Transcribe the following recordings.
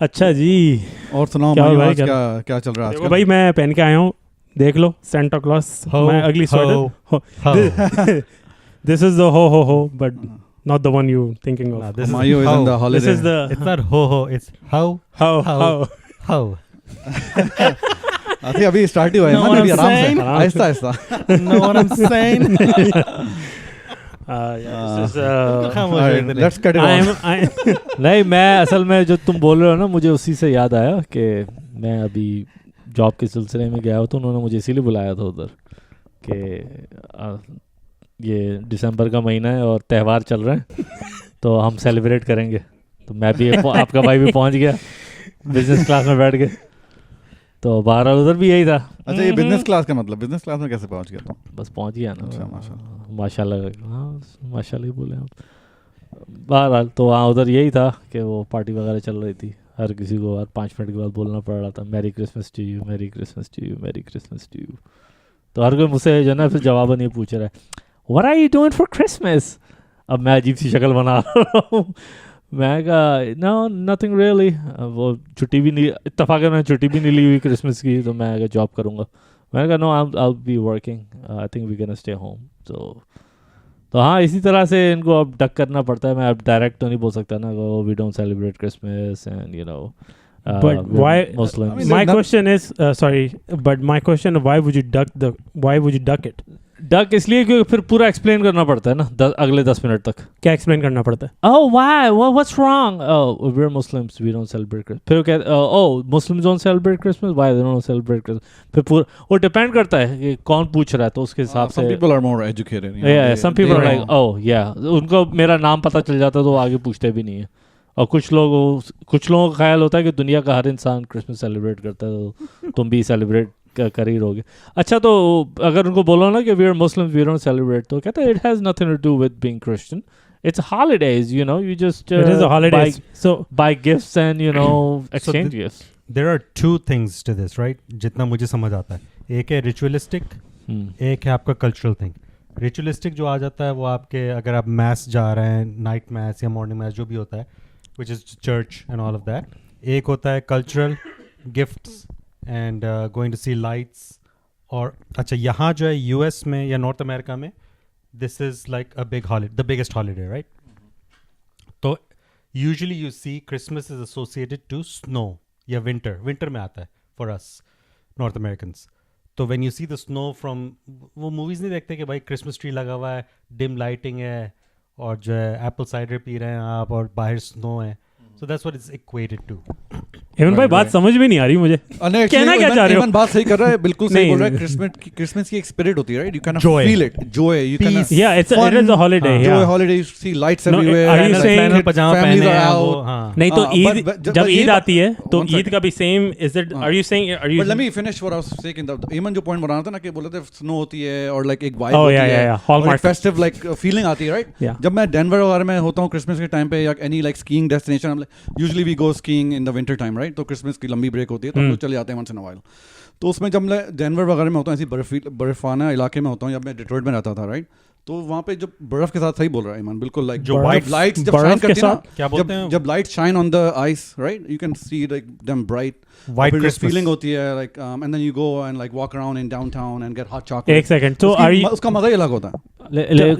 अच्छा जी, और सुनाओ क्या भाई, भाई, आज क्या- क्या क्या चल रहा है देखो आजकल? भाई मैं पहन के आया हूँ, देख लो सेंटा क्लॉस, मैं अगली स्वेटर। दिस इज द हो but not the one you thinking of. This Humayun is in the This holiday. is the It's not ho ho. It's how how. how. अभी स्टार्ट ही हुआ है Know मन, what अभी I'm आराम से, saying? Aahista Aahista. Know what I'm saying? Yeah, this is खामोश हो इतने। Let's cut it I of. am नहीं, मैं असल में जो तुम बोल रहे हो ना, मुझे उसी से याद आया कि मैं अभी जॉब के सिलसिले में गया हो, तो उन्होंने मुझे इसीलिए बुलाया था उधर कि ये दिसंबर का महीना है और त्यौहार चल रहे हैं तो हम सेलिब्रेट करेंगे। तो मैं भी आपका भाई भी पहुंच गया बिजनेस क्लास में बैठ के, तो बहरहाल उधर भी यही था। अच्छा, ये बिजनेस क्लास का मतलब, बिजनेस क्लास में कैसे पहुंच गया तुम? बस पहुंच गया ना। अच्छा, माशाल्लाह। माशाल्लाह, हाँ माशाल्लाह ही बोले आप। बहरहाल तो वहाँ उधर यही था कि वो पार्टी वगैरह चल रही थी, हर किसी को हर 5 मिनट के बाद बोलना पड़ रहा था merry Christmas to you, merry Christmas to you, merry Christmas to you. तो हर कोई मुझसे जो है ना फिर जवाब नहीं पूछ रहा है, what are you doing for Christmas. अब मैं अजीब सी शक्ल बना रहा हूँ। मैं कहा नो नथिंग रियली, वो छुट्टी भी नहीं, इत्तेफाकन मैंने छुट्टी भी नहीं ली हुई क्रिसमस की, तो मैं जॉब करूँगा। मैंने कहा no I be working, I think we can stay home. तो हाँ, इसी तरह से इनको अब डक करना पड़ता है। मैं अब डायरेक्ट तो नहीं बोल सकता ना, we don't celebrate Christmas and you know But why? Muslims. I mean, My not- question is sorry, but my question: why would you duck it? Duck इसलिए क्योंकि फिर पूरा एक्सप्लेन करना पड़ता है ना अगले 10 मिनट तक। क्या एक्सप्लेन करना पड़ता है? Oh why? What's wrong? Oh, we're Muslims. We don't celebrate Christmas. फिर कहते oh Muslims don't celebrate Christmas. Why they don't celebrate Christmas? फिर पूरा वो डिपेंड करता है कि कौन पूछ रहा है, तो उसके हिसाब से। Some people are more educated. You know, Yeah, they- some people they are like know. oh yeah, उनको मेरा नाम पता चल जाता है तो वो आगे पूछते भी नहीं है। और कुछ लोगों का ख्याल होता है कि दुनिया का हर इंसान क्रिसमस सेलिब्रेट करता है, तो तुम भी सेलिब्रेट कर ही रहोगे। अच्छा, तो अगर उनको बोलो ना कि we are Muslims, we don't celebrate, तो कहते हैं it has nothing to do with being Christian, it's holidays, you know, you just It is a holiday. So buy gifts and you know exchange gifts. There are two things to this, right? जितना मुझे समझ आता है, एक है ritualistic, एक है आपका कल्चरल थिंग। रिचुअलिस्टिक जो आ जाता है वो आपके, अगर आप मैस जा रहे हैं, नाइट मैस या मॉर्निंग मैस जो भी होता है, which is church and all of that. एक होता है cultural gifts and going to see lights. और अच्छा, यहाँ जो है US में या नॉर्थ अमेरिका में this is like a big holiday, the biggest holiday, right? तो usually you see Christmas is associated to snow या winter में आता है for us North Americans. तो when you see the snow from, वो movies नहीं देखते कि भाई Christmas tree लगा हुआ है, dim lighting है, और जो है एप्पल साइडर पी रहे हैं आप, और बाहर स्नो है। So that's what it's equated to. एवन भाई बात समझ में नहीं आ रही मुझे, कहना क्या चाह रहे हो? बात सही कर रहा है, बिल्कुल सही नहीं, बोल रहा है। क्रिसमस की एक स्पिरिट होती है, right? You can Joy. Feel it, Joy, you can Peace. Yeah, it is a holiday. हाँ. Yeah. joy holiday, you see lights No, everywhere, are you and saying kids, pyjama families पहने are हैं वो, out. हाँ। नहीं तो Eid, but जब ये ईद आती है तो one ईद second. का भी same is it? Are you saying, are you But let me finish what I was saying. Eamon जो point बना रहा था ना कि बोले थे स्नो होती है और like एक vibe Oh, होती yeah, है, yeah, yeah. Hallmark. और एक festive like feeling आती है, right? Yeah. जब मैं डेनवर वगैरह में होता हूँ क्रिसमस के टाइम पे, या any like skiing destination, I'm like, usually we go skiing in the winter time, right? तो क्रिसमस की लंबी ब्रेक होती है तो हम लोग चले जाते हैं once in a while. तो उसमें जब मैं डेनवर वगैरह में होता हूँ, ऐसी बर्फाना इलाके में होता हूँ, जब मैं डिट्रॉइट में रहता था, राइट? तो वहाँ पे जब बर्फ के साथ, सही बोल रहा है ईमान, बिल्कुल लाइक जो white लाइट्स जब बर्फ शाइन के करती है ना, क्या बोलते हैं? जब light shine on the ice, right, you can see like them bright, White फिर Christmas. फीलिंग होती है like, and then you go and like walk around in downtown and get hot chocolate. एक सेकंड, तो are you, उसका मजा ही अलग होता है।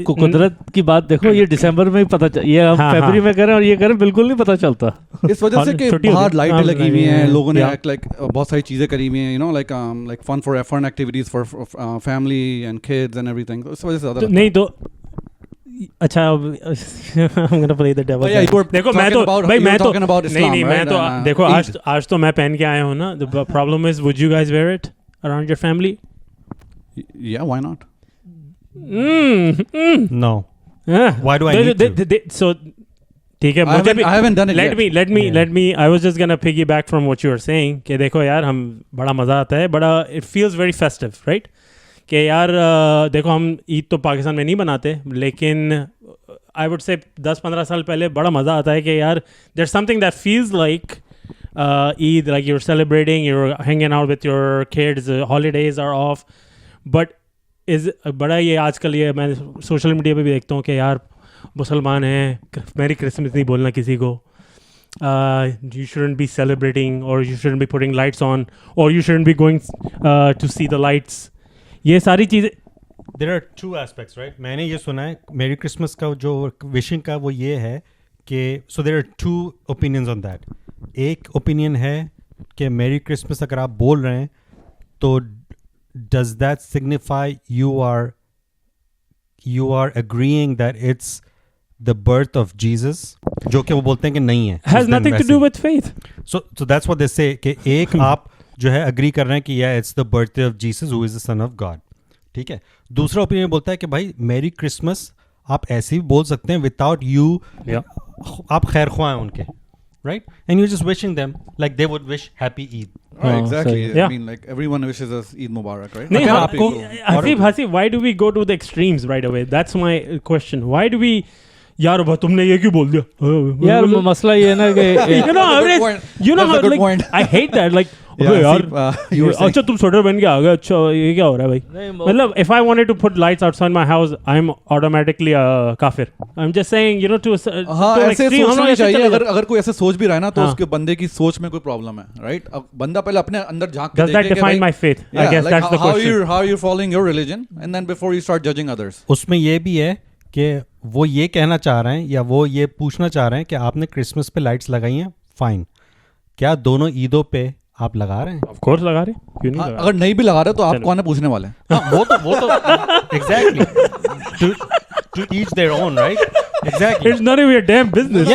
कुदरत की बात देखो, ये दिसंबर में ही पता चल, ये हम हाँ, फरवरी हाँ. में करें और ये करें, बिल्कुल नहीं पता चलता। इस वजह से कि छुट्टी बाहर होती है। लाइटें लगी हुई हैं, लोगों ने Yeah. लाइक बहुत सारी चीज़ें करी हुई हैं, you know, like fun activities for family and kids and everything, इस वजह से ज़्यादा लगता है। नहीं तो अच्छा, I'm gonna play the devil. Oh, yeah, you were देखो मैं talking तो about- भाई you were मैं तो talking about Islam, नहीं right? मैं तो And, देखो Eid. आज तो मैं पहन के आया हूँ ना. The problem is, would you guys wear it around your family? Yeah, why not? No. Why do I need to? So ठीक है, मुझे भी I haven't done it let yet. let me I was just gonna piggyback from what you were saying कि देखो यार, हम बड़ा मज़ा आता है, बड़ा it feels very festive, right? कि यार देखो, हम ईद तो पाकिस्तान में नहीं बनाते, लेकिन आई वुड से 10-15 साल पहले बड़ा मज़ा आता है कि यार there's something that feels like Eid, like you're celebrating, you're hanging out with your kids, holidays are off, but बड़ा ये आजकल ये मैं सोशल मीडिया पे भी देखता हूँ कि यार मुसलमान हैं, मेरी क्रिसमस नहीं बोलना किसी को, you shouldn't be celebrating, or you shouldn't be putting lights on, or you shouldn't be going to see the lights. ये सारी चीज़ें There are two aspects, right? मैंने ये सुना है मेरी क्रिसमस का जो विशिंग का वो ये है कि so there are two opinions on that. एक ओपिनियन है कि मेरी क्रिसमस अगर आप बोल रहे हैं तो does that signify you are agreeing that it's the birth of Jesus? जो कि वो बोलते हैं कि नहीं है. has nothing to do with faith. So that's what they say कि एक आप जो है agree कर रहे हैं कि yeah it's the birthday of Jesus who is the son of God. ठीक है. दूसरा ओपिनियन बोलता है कि भाई मेरी क्रिसमस आप ऐसे भी बोल सकते हैं विदाउट यू आप खैर ख्वाह हैं उनके right and you just wishing them like they would wish happy Eid exactly. yeah. I mean, like everyone wishes us Eid Mubarak, right? नहीं, Happy आपको people. Haseeb why do we go to the extremes right away? That's my question. Why do we यार भाई तुमने ये क्यों बोल दिया यार मसला ये है ना कि you know That's a good it's- point. you know That's a how good like point. I hate that like Yeah, अबे यार see, you were saying- अच्छा तुम स्वेटर पहन के आ गए अच्छा ये क्या हो रहा है भाई नहीं, मतलब if I wanted to put lights outside my house I'm automatically kafir. I'm just saying you know to हाँ to an ऐसे extreme, हम सोचना लोग नहीं ऐसे चाहिए. चले अगर जाते हैं. अगर कोई ऐसे सोच भी रहा है ना तो हाँ. उसके बंदे की सोच में कोई प्रॉब्लम है, राइट? अब बंदा पहले अपने अंदर झांक के Does that देखे कि define भाई- my faith? I Yeah, guess like that's the how question. you're following your religion and then before you start judging others. उसमें ये भी है कि वो ये कहना चाह रहे हैं या वो ये पूछना चाह रहे हैं कि आपने क्रिसमस पे लाइट्स लगाई हैं फाइन क्या दोनों ईदों पे आप लगा रहे हैं Of course लगा रहे क्यों नहीं हाँ, लगा अगर नहीं भी लगा रहे तो आप चलो. कौन है पूछने वाले हैं? हाँ, वो तो exactly to each their own right exactly It's none of your damn business.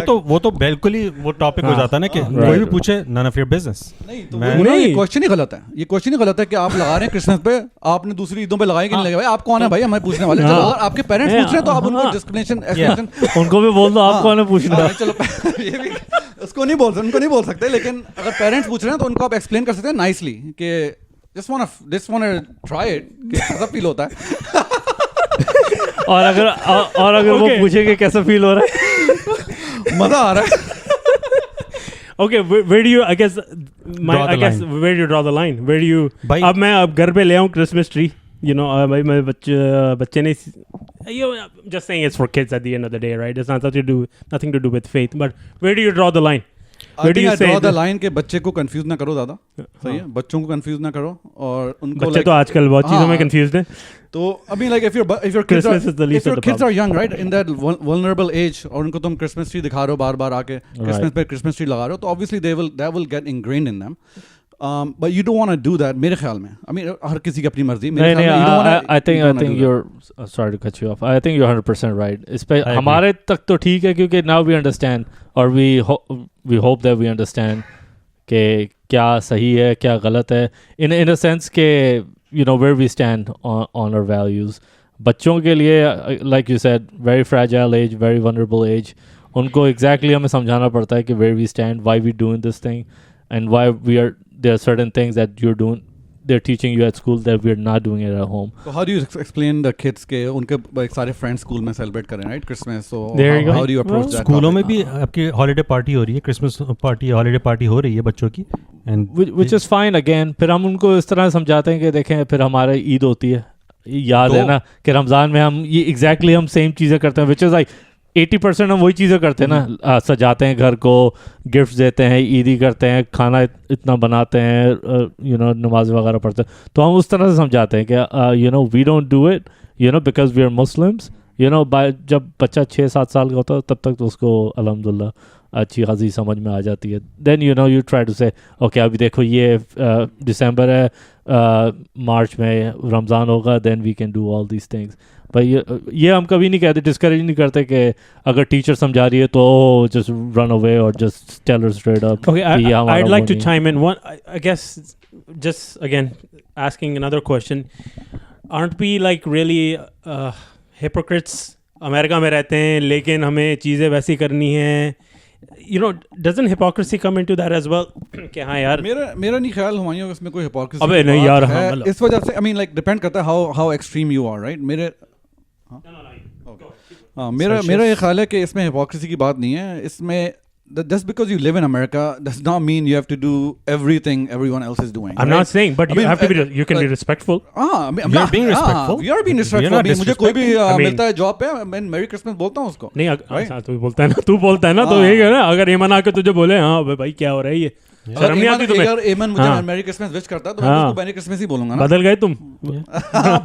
तो वो तो बिल्कुल ही वो टॉपिक हो हाँ, जाता है ना कि हाँ, कोई भी right. पूछे नन ऑफ योर बिजनेस नहीं तो मैं- वो ना, ये नहीं। क्वेश्चन ही गलत है. ये क्वेश्चन ही गलत है कि आप लगा रहे हैं क्रिसमस पे, आपने दूसरी ईदों पे लगाई कि नहीं लगाई. भाई आप कौन है भाई हमें पूछने वाले? चलो हाँ. अगर आपके पेरेंट्स Yeah, पूछ रहे हैं तो आप उनको हाँ. डिस्क्रिमिनेशन एक्सप्लेनेशन उनको भी बोल दो आप कौन है पूछना हाँ, चलो ये भी उसको नहीं बोल सकते, उनको नहीं बोल सकते, लेकिन अगर पेरेंट्स पूछ रहे हैं तो उनको आप एक्सप्लेन कर सकते हैं नाइसली कि जस्ट वांट ट्राई इट कि कैसा फील होता है. और अगर वो Okay. पूछेंगे कैसा फील हो रहा है मजा आ रहा है. Okay, where do you? I guess Draw the where do you draw the line? Where do you? भाई- अब मैं अब घर पे ले आऊँ Christmas tree. You know, भाई मैं बच्चे ने I'm just saying it's for kids at the end of the day, right? It's nothing to do with faith. But where do you draw the line? Where do you say? Draw the this- line के बच्चे को confuse ना करो ज़्यादा. सही है, बच्चों को कंफ्यूज ना करो और उनको बच्चे like- तो आजकल बहुत चीज़ों में हाँ. confused हैं. तो I mean like if your kids Christmas is the least of the kids are young right in that vulnerable age और उनको तुम क्रिसमस ट्री दिखा रहे हो बार-बार आके क्रिसमस पे क्रिसमस ट्री लगा रहे हो तो obviously that will get ingrained in them. But you don't want to do that मेरे ख्याल में. I mean हर किसी की अपनी मर्जी. मेरे नहीं ख्याल में you don't wanna- I you don't wanna think do that. you're sorry to cut you off. I think you're 100% right. इस पे agree. हमारे तक तो ठीक है क्योंकि now we understand और we hope that we understand कि क्या सही है क्या गलत है in a sense कि you know where we stand on our values. बच्चों के लिए like you said very fragile age, very vulnerable age. उनको exactly हमें समझाना पड़ता है कि where we stand, why we doing this thing, and why there are certain things that you're doing. They're teaching you at school that we're not doing it at home. So how do you explain the kids के उनके like सारे friends school में celebrate करें right Christmas? So There you go. how do you approach that? स्कूलों में topic? भी आपकी holiday party हो रही है क्रिसमस पार्टी हॉलीडे पार्टी हो रही है बच्चों की and Which is fine again. फिर हम उनको इस तरह समझाते हैं कि देखें फिर हमारे ईद होती है याद है तो- ना कि रमज़ान में हम ये एग्जैक्टली हम सेम चीज़ें करते हैं विच इज़ लाइक 80% हम वही चीज़ें करते हैं ना सजाते हैं घर को गिफ्ट्स देते हैं ईदी करते हैं खाना इतना बनाते हैं यू नो नमाज वगैरह पढ़ते हैं तो हम उस तरह से समझाते हैं कि you know we don't do it you know because we are Muslims you know जब बच्चा 6-7 साल का होता है तब तक तो उसको अल्हम्दुलिल्लाह अच्छी खासी समझ में आ जाती है then you know you try to say okay अभी देखो ये दिसंबर है मार्च में रमज़ान होगा then we can do all these things पर ये हम कभी नहीं कहते डिस्करेज नहीं करते कि अगर टीचर समझा रही है तो जस्ट रन अवे और just tell her straight up Okay, I'd like to chime in. I guess, just again asking another question. Aren't we like really hypocrites? America में रहते हैं लेकिन हमें चीज़ें वैसी करनी हैं. You know, doesn't hypocrisy come into that as well? कि हाँ यार. मेरा नहीं ख्याल हुमायूं इसमें कोई hypocrisy अबे की नहीं बात यार, है. हाँ, मतलब. इस वजह से I mean like depend करता है how extreme you are right. मेरा ये ख्याल है कि इसमें hypocrisy की बात नहीं है. इसमें just because you live in America does not mean you have to do everything everyone else is doing. I'm right? not saying, but I you mean, have to be. You can be respectful. I mean, I'm You're not- being respectful. You are being respectful. You're not I mean, मुझे कोई भी I mean- मिलता है job पे, मैं मेरी Christmas बोलता हूँ उसको. नहीं Right? अच्छा, तू बोलता है ना तो यही है ना. अगर एमन आके तुझे बोले हाँ भाई क्या हो रहा है ये, शर्म नहीं आती तुम्हें? अगर एमन मुझे हाँ. मेरी क्रिसमस विश करता है तो मैं हाँ. उसको मेरी क्रिसमस ही बोलूंगा ना. बदल गए तुम.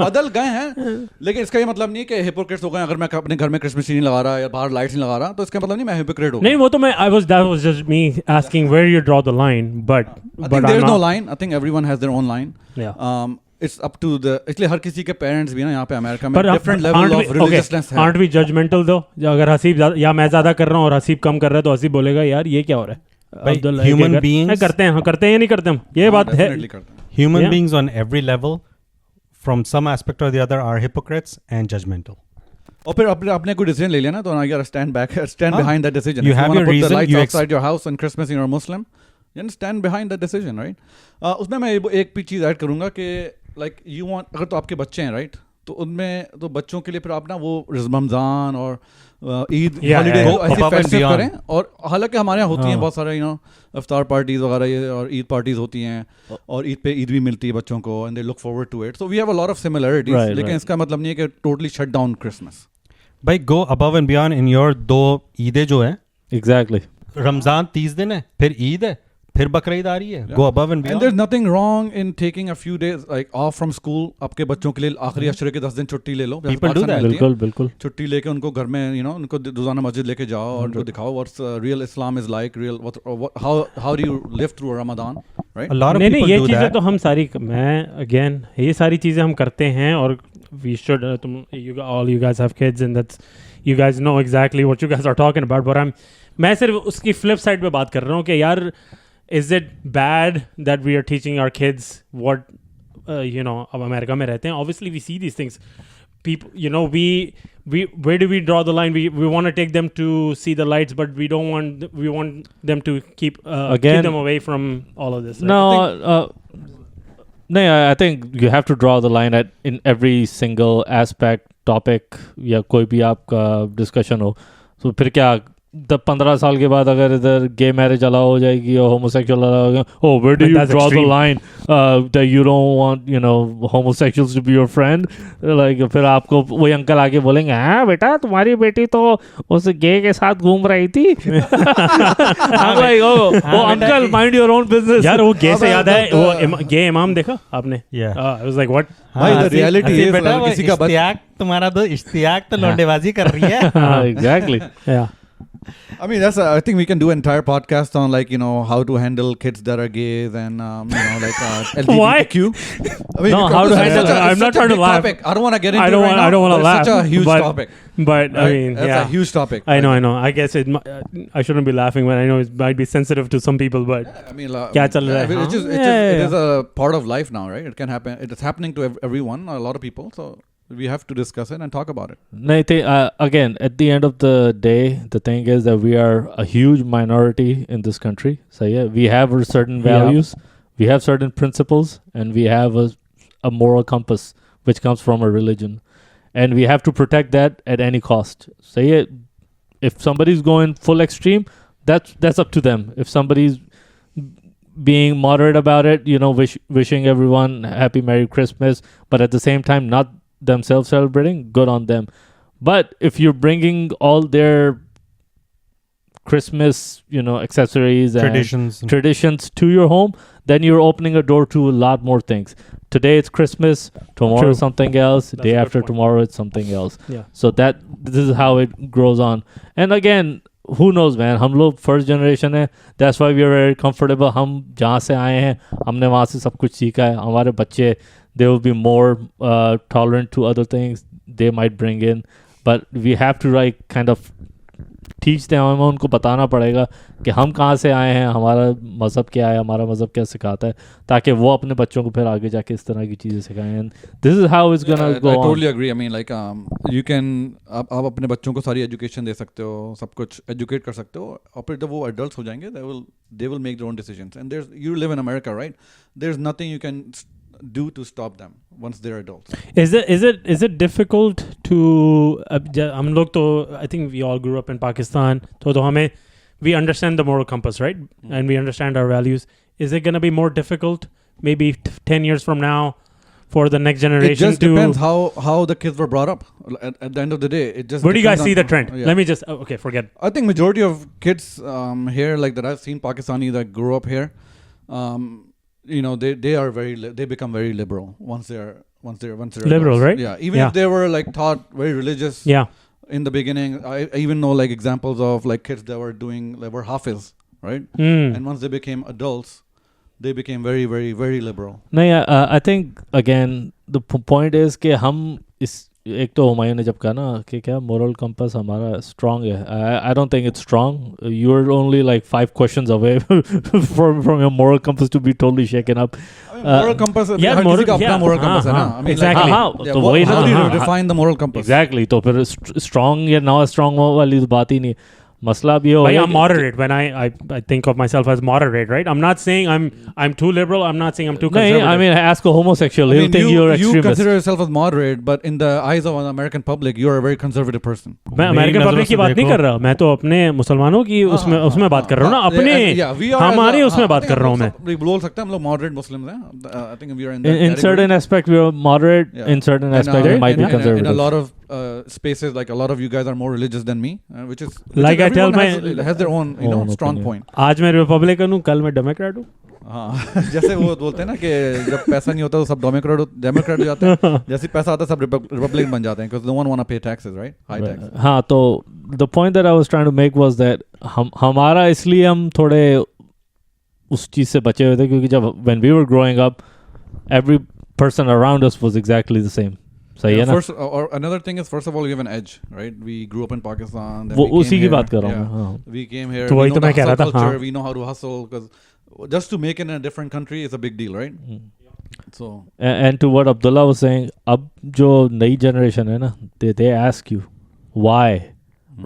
बदल गए हैं, लेकिन इसका ये मतलब नहीं है कि हिपोक्रेट्स हो गए. अगर मैं अपने घर में क्रिसमस नहीं लगा रहा या बाहर लाइट्स नहीं लगा रहा तो इसका मतलब नहीं मैं हिपोक्रेट हो गया. नहीं वो तो मैं that was just me asking where you draw the line, but I think I'm there's no not. line. I think everyone has their own line. Yeah. It's up to the, इसलिए हर किसी के parents भी ना यहाँ पे America में But different level of religiousness है. aren't we judgmental though? अगर हसीब या मैं ज्यादा कर रहा हूँ और हसीब कम कर रहा है तो हसीब बोलेगा यार ये क्या हो रहा है. भाई, अब्दुल, human ये कर- beings- करते हैं या नहीं करते हम, ये बात है. Definitely करते हैं. Human Yeah. beings on every level, from some aspect or the other, are hypocrites and judgmental. और फिर आपने कोई डिसीजन ले लिया ना तो ना you gotta stand हाँ. behind that decision. You If have wanna your put reason, the lights you outside your house on Christmas and you're a Muslim, then stand behind that decision, right? उसमें मैं एक भी चीज़ add करूँगा कि like you want, अगर तो आपके बच्चे हैं right, तो उनमें तो बच्चों के लिए फिर आप ना वो रमज़ान और Eid Yeah, holiday yeah, yeah. ऐसी Above and फेस्टिव beyond. करें. और हालांकि हमारे यहाँ होती हैं हाँ. बहुत सारे इफ्तार पार्टीज वगैरह ये और ईद पार्टीज होती हैं और ईद पे ईद भी मिलती है बच्चों को and they look forward to it. So we have a lot of similarities, Right, लेकिन right. इसका मतलब नहीं है कि टोटली शट डाउन क्रिसमस. भाई go above and beyond in your 2 ईदें जो है. Exactly. रमजान 30 दिन है, फिर ईद है, फिर बकरीद आ रही है. Go above and And beyond. there's nothing wrong in taking a few days like off from school. आपके बच्चों के लिए आखिरी अशरे के 10 दिन छुट्टी ले लो. जैसे People do पाकिस्तान that. में मिलती है. बिल्कुल. छुट्टी लेके उनको घर में उनको रोजाना मस्जिद लेके जाओ और उनको दिखाओ what's real Islam is like, real how do you live through Ramadan, right? A lot of नहीं people ये do चीज़ें that. तो हम सारी, मैं अगेन ये सारी चीज़ें हम करते हैं और we should all you guys have kids and that's you guys know exactly what you guys are talking about, but मैं सिर्फ उसकी फ्लिप साइड पे बात कर रहा हूँ कि यार is it bad that we are teaching our kids what अब अमेरिका में रहते हैं, obviously we see these things, people we where do we draw the line? We want to take them to see the lights, but we want them to keep Again- them away from all of this, right? No, I think you have to draw the line in every single aspect, topic या कोई भी आपका discussion हो. तो फिर क्या 15 साल के बाद अगर इधर गे मैरिज अलाउ हो जाएगी और homosexual अलाउ हो जाएगा, oh where do But you that's draw the extreme. line that you don't want homosexuals to be your friend, like फिर आपको वही अंकल आके बोलेंगे हाँ बेटा तुम्हारी बेटी तो उस गे के साथ घूम रही थी. I'm like oh uncle mind your own business. यार वो गे से याद है वो गे इमाम देखा आपने? Yeah. I was like what? भाई, the reality is, बेटा अगर वो किसी का इश्तियाक तुम्हारा तो इश्तियाक तो लौंडेबाजी कर रही है. Exactly. Yeah. I mean, I think we can do an entire podcast on how to handle kids that are gays and LGBTQ. I mean, No, because how to it's handle- such a- I'm it's not such a trying to big laugh. topic. I don't want to get into I it don't right want now. I don't want to but laugh. It's such a huge but, topic. But I right? mean, That's yeah. a huge topic. I know. I guess I shouldn't be laughing, but I know it might be sensitive to some people. But I mean, क्या चल रहा है? it's just, हाँ? it is a part of life now, right? It can happen. It is happening to everyone, a lot of people. So we have to discuss it and talk about it. No, I think, again, at the end of the day, the thing is that we are a huge minority in this country. So yeah, we have certain values, we have certain principles, and we have a moral compass which comes from a religion, and we have to protect that at any cost. So yeah, if somebody's going full extreme, that's up to them. If somebody's being moderate about it, wishing everyone happy Merry Christmas, but at the same time not themselves celebrating, good on them. But if you're bringing all their Christmas accessories and traditions to your home, then you're opening a door to a lot more things. Today it's Christmas, tomorrow True. it's something else, That's day a good after point. tomorrow it's something else. Yeah. So this is how it grows on. And again, who knows, man, हम लोग first generation है, that's why we are very comfortable. हम जहाँ से आए हैं हमने वहाँ से सब कुछ सीखा है. हमारे बच्चे, they will be more tolerant to other things they might bring in, but we have to kind of teach them. हमें उनको बताना पड़ेगा कि हम कहाँ से आए हैं, हमारा मज़हब क्या है, हमारा मज़हब क्या सिखाता है, ताकि वो अपने बच्चों को फिर आगे जाके इस तरह की चीज़ें सिखाएं. And this is how it's gonna I go on. totally agree. I mean, you can आप अपने बच्चों को सारी एजुकेशन दे सकते हो, सब कुछ एजुकेट कर सकते हो, और फिर जब वो एडल्ट्स हो जाएंगे they will make their own decisions. And you live in America, right? There's nothing you can do to stop them once they're adults. Is it difficult to हम लोग तो I think we all grew up in Pakistan, तो हमें we understand the moral compass, right? And we understand our values. Is it going to be more difficult maybe 10 years from now for the next generation? It just depends how the kids were brought up. At the end of the day, it just. Where do you guys depends see the on- trend? yeah. Let me just okay, forget. I think majority of kids here, like that I've seen Pakistani that grew up here, they are they become very liberal once they're Liberal, adults. right? Yeah, even Yeah. if they were like taught very religious. Yeah. In the beginning, I even know like examples of like kids that were hafiz, right? Mm. And once they became adults, they became very, very, very liberal. नहीं I think again the point is कि हम इस एक तो हुमायूं ने जब कहा ना कि क्या moral compass हमारा strong है. I don't think it's strong. You're only like 5 questions away from your moral compass to be totally shaken up. I mean, moral compass. yeah, हर किसी का अपना yeah, moral compass है ना. हाँ, I mean, exactly. Like, हाँ, yeah, तो what- वही how ना, do you हाँ, define the moral compass? Exactly. तो फिर strong या ना strong वाली तो बात ही नहीं. मसला भी हो But गया I'm moderate when I think of myself as moderate, right? I'm not saying I'm too liberal. I'm not saying I'm too नहीं, conservative. I mean ask a homosexual, I he'll mean, think you're you extremist. consider yourself as moderate, but in the eyes of an American public, you're a very conservative person. मैं American नजरों public की से बात नहीं देखो। कर रहा. मैं तो अपने मुसलमानों की उसमें बात कर रहा हूँ ना. अपने हमारे उसमें बात कर रहा हूँ मैं. We बोल सकते हैं हम लोग moderate Muslims हैं. I think we are in that In certain aspect we are moderate, Yeah. in certain And, aspect we might be in a conservative. lot of spaces, like a lot of you guys are more religious than me, which is Like I tell everyone has their own Own strong opinion. point. आज मैं Republican हूँ, कल मैं Democrat हूँ. हाँ जैसे वो बोलते हैं ना कि जब पैसा नहीं होता तो सब डेमोक्रेट हो जाते हैं. जैसे पैसा आता है सब रिपब्लिकन बन जाते हैं because no one want to pay taxes, right? High taxes. हाँ तो the point that I was trying to make was that हमारा इसलिए हम थोड़े उस चीज़ से बचे हुए थे क्योंकि जब when we were growing up every person around us was exactly the same. सही है ना? First, or another thing is, first of all, we have an edge, right? We grew up in Pakistan. Then वो we came उसी की here, बात कर रहा हूँ yeah. मैं. हाँ. We came here. तो We वही know तो the मैं कह रहा hustle था, हाँ. culture. We know how to hustle because just to make it in a different country is a big deal, right? So And to what Abdullah was saying, अब जो नई generation है ना, they ask you why,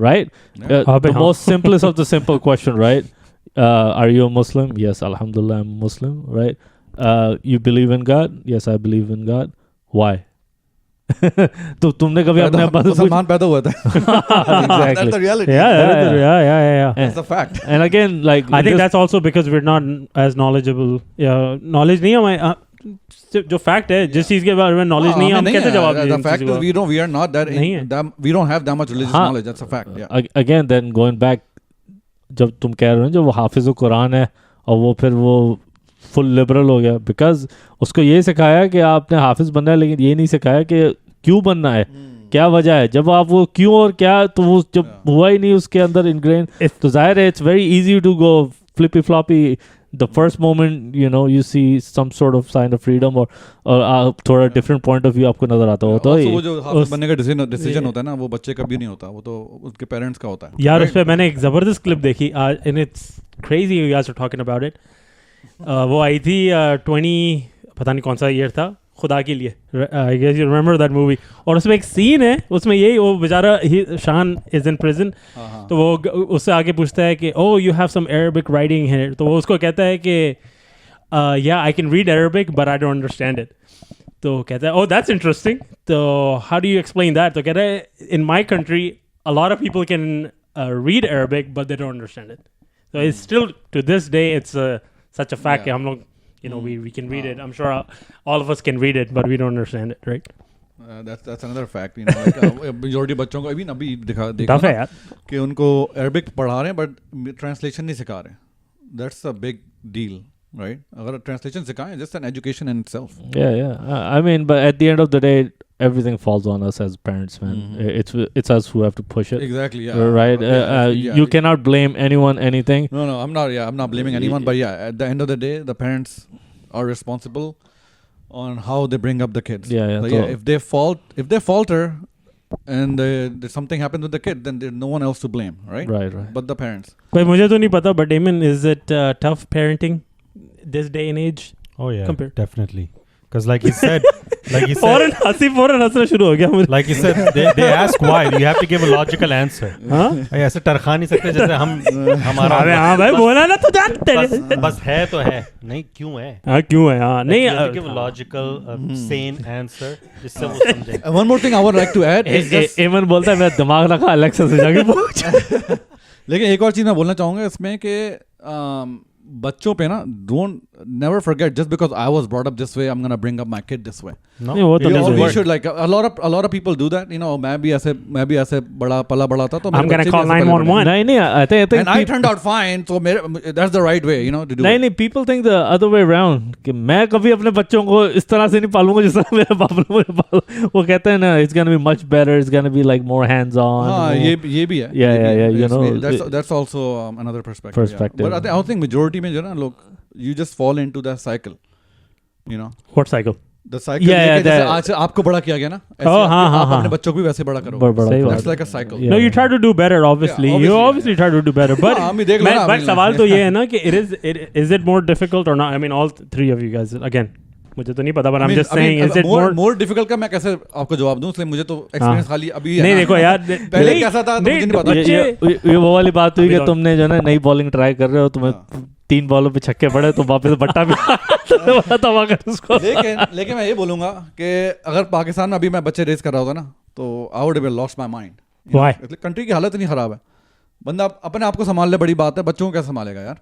right? Yeah. The most simplest of the simple question, right? Are you a Muslim? Yes, Alhamdulillah, I'm a Muslim, right? You believe in God? Yes, I believe in God. Why? तो तुमने कभी अपने आप मुसलमान पैदा हुआ था. That's the reality. Yeah. That's a fact. And again, like I think that's also because we're not as knowledgeable. Knowledge नहीं है हमारे. जो fact है, जिस चीज़ के बारे में knowledge नहीं है, हम कैसे जवाब दें? The fact is we are not that नहीं है. we don't have that much religious हाँ. knowledge. That's a fact. Yeah. again then going back, जब तुम कह रहे हो जो वो हाफिज़ कुरान है और वो फिर वो फुल लिबरल हो गया बिकॉज उसको ये सिखाया कि आपने हाफिज़ बनना है लेकिन ये नहीं सिखाया कि क्यों बनना है, क्या वजह है. जब आप वो क्यों और क्या तो वो जब हुआ ही नहीं उसके अंदर इनग्रेन तो जाहिर है it's very easy to go flippy floppy the first moment you see some sort of sign of freedom or थोड़ा different point of view आपको नजर आता हो तो Also, वो जो हाफिज बनने का डिसीजन होता है ना वो बच्चे का भी नहीं होता, वो तो उसके पेरेंट्स का होता है. यार उस पे मैंने एक ज़बरदस्त क्लिप देखी आज and it's crazy you guys are talking about it. वो आई थी 20 पता नहीं कौन सा ईयर था, खुदा के लिए. I guess you remember that movie. और उसमें एक सीन है, उसमें यही वो बेचारा शान इज इन प्रिजन, तो वो उससे आगे पूछता है कि oh you have some Arabic writing here. तो वो उसको कहता है कि yeah I can read Arabic but I don't understand it. तो कहता है oh that's interesting. तो how do you explain that? तो कहता है in my country a lot of people can read Arabic but they don't understand it. So it's still to this day it's such a fact कि हम लोग we can read it. I'm sure all of us can read it but we don't understand it, right? That's another fact. Like majority बच्चों को अभी देखा Tough है यार. कि उनको Arabic पढ़ा रहे हैं but translation नहीं सिखा रहे. That's a big deal, right? अगर translation सिखाएं, just an education in itself. yeah I mean but at the end of the day everything falls on us as parents, man. It's us who have to push it. Exactly, yeah. Right. You cannot blame anyone anything. No, I'm not blaming anyone, but yeah, at the end of the day, the parents are responsible on how they bring up the kids. Yeah. Like, if they falter and there's something happens with the kid, then there's no one else to blame, right? Right. But the parents. भाई मुझे तो नहीं पता but Damon, is it tough parenting this day and age? Oh yeah, Compared. definitely. Because like he said, फौरन हंसना शुरू हो गया मुझे. like he said, they ask why. You have to give a logical answer. हाँ भाई ऐसे टरखा नहीं सकते जैसे हम हमारा. अरे हाँ भाई बोला ना तो जानते बस है तो है, नहीं क्यों है. हाँ क्यों है हाँ नहीं You have to give a logical, sane answer जिससे वो समझे. One more thing I would like to add is just एमन बोलता है मेरा दिमाग रखा अलेक्सा से जाके पूछ. लेकिन एक और चीज मैं बोलना चाहूंगा इसमें कि बच्चों पे ना don't never forget just because I was brought up this way I am gonna bring up my kid this way नहीं, वो तो we should like a lot of people do that, you know. मैं भी ऐसे बड़ा पला बड़ा था तो I'm gonna call 911. नहीं I think and I turned out fine, so that's the right way, you know, to do it. नहीं people think the other way around कि मैं कभी अपने बच्चों को इस तरह से नहीं पालूंगा जिस तरह मेरे बाप ने मुझे पाला। वो कहते हैं ना it's gonna be much better, it's gonna be like more hands on। हाँ ये भी है। Yeah, you know, that's also another perspective। Yeah. But I think majority में जो ना लोग you just fall into that cycle, you know. What cycle? The cycle जैसे आज आपको बड़ा किया गया ना, आप अपने बच्चों को भी वैसे बड़ा करो। That's like a cycle। No, you try to do better, obviously. You obviously try to do better, but but सवाल तो ये है ना कि is it more difficult or not? I mean, all three of you guys again. मुझे तो नहीं पता, but I'm just saying, is it more difficult का मैं कैसे आपको जवाब दूं, इसलिए मुझे तो एक्सपीरियंस खाली अभी है। नहीं देखो यार, पहले कैसा था मुझे नहीं पता। ये वो वाली बात हुई कि तुमने जो ना नई बॉलिंग ट्राई कर रहे हो, तुम्हें 3 बॉलों पे छक्के पड़े तो वापस बट्टा भी उसको। लेकिन मैं ये बोलूंगा कि अगर पाकिस्तान में अभी मैं बच्चे रेस कर रहा होता ना तो I would have lost my mind. Why? Country की हालत इतनी खराब है, बंदा अपने आप को संभाल ले, बड़ी बात है, बच्चों को कैसे संभालेगा यार।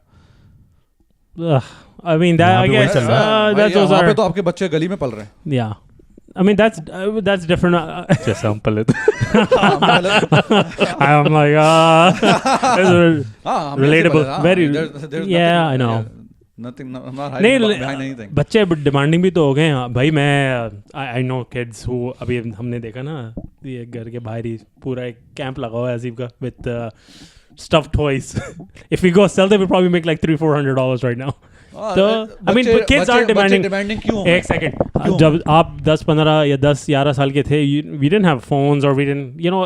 I mean that I guess that's वहाँ पे तो आपके बच्चे गली में पल रहे हैं। Yeah, I mean that's different। जैसे हम पले तो I'm like relatable, very yeah I know। Nothing, I'm not hiding behind anything। बच्चे डिमांडिंग भी तो हो गए हैं भाई। मैं I know kids who अभी हमने देखा ना, ये घर के बाहर ही पूरा एक कैंप लगा हुआ है अजीब का with stuffed toys। If we go sell them, we probably make like $300-400 right now। तो I mean kids are demanding क्यों? एक सेकंड, जब आप 10-15 या 10-11 साल के थे, we didn't have phones or we didn't, you know,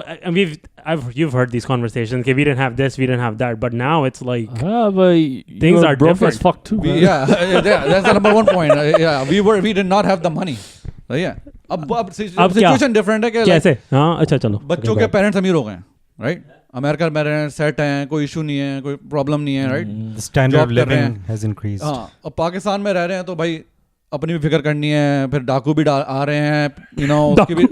you've heard these conversations कि we didn't have this, we didn't have that, but now it's like things are broke different as fuck too। that's the number one point। we did not have the money। yeah, अब situation different है कि कैसे? हाँ अच्छा चलो, बच्चों के parents अमीर हो गए हैं, राइट, अमेरिका में रहे हैं, सेट हैं, कोई इशू नहीं है, कोई प्रॉब्लम नहीं है, right, standard of living has increased. हाँ, अब पाकिस्तान में रह रहे हैं तो भाई अपनी भी फिक्र करनी है, फिर डाकू भी आ रहे हैं, यू नो, उसकी भी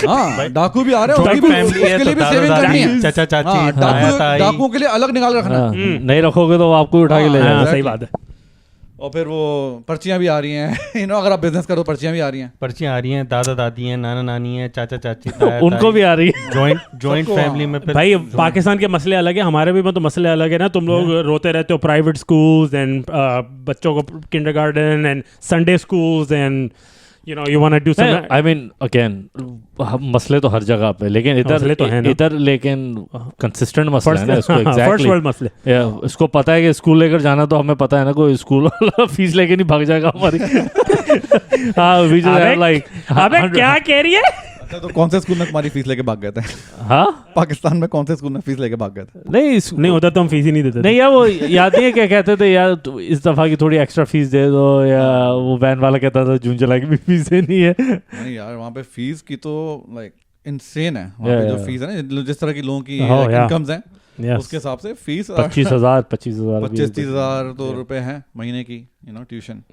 हाँ डाकू भी आ रहे हैं, उसके लिए भी सेविंग करनी है, चाचा चाची डाकुओं के लिए अलग निकाल रखना है। नहीं रखोगे तो आपको उठा के ले जाएगा। सही बात है। और फिर वो पर्चियां भी आ रही हैं, यू नो, अगर आप बिजनेस करो पर्चियां भी आ रही हैं, दादा दादी हैं, नाना नानी हैं, चाचा चाची, उनको भी आ रही है। जॉइंट फैमिली में। भाई पाकिस्तान के मसले अलग है, हमारे भी तो मसले अलग है ना। तुम लोग रोते रहते हो प्राइवेट स्कूल्स एंड बच्चों को kindergarten and Sunday schools and you know you want to do some। I mean again मसले तो हर जगह पे, लेकिन इधर लेकिन कंसिस्टेंट मसला है ना इसको। एग्जैक्टली फर्स्ट वर्ल्ड मसले। इसको पता है कि स्कूल लेकर जाना, तो हमें पता है ना कोई स्कूल वाला फीस लेके नहीं भाग जाएगा हमारी। हाँ वी जस्ट लाइक अबे क्या कह रही है? अच्छा तो कौन से स्कूल में तुम्हारी फीस लेके भाग गए थे? हाँ पाकिस्तान में कौन से स्कूल में फीस लेके भाग गए थे? नहीं उधर तो हम फीस ही नहीं देते। नहीं यार, वो याद नहीं है क्या कहते थे यार, इस दफा की थोड़ी एक्स्ट्रा फीस दे दो, या वो वैन वाला कहता था जून जुलाई की भी फीस देनी है। नहीं यार, वहाँ पे फीस की तो लाइक इनसेन है वहाँ पे जो फीस है ना, जिस तरह की लोगों की इनकम्स हैं उसके हिसाब से फीस 25,000 तो रुपए हैं महीने की, you know, tuition.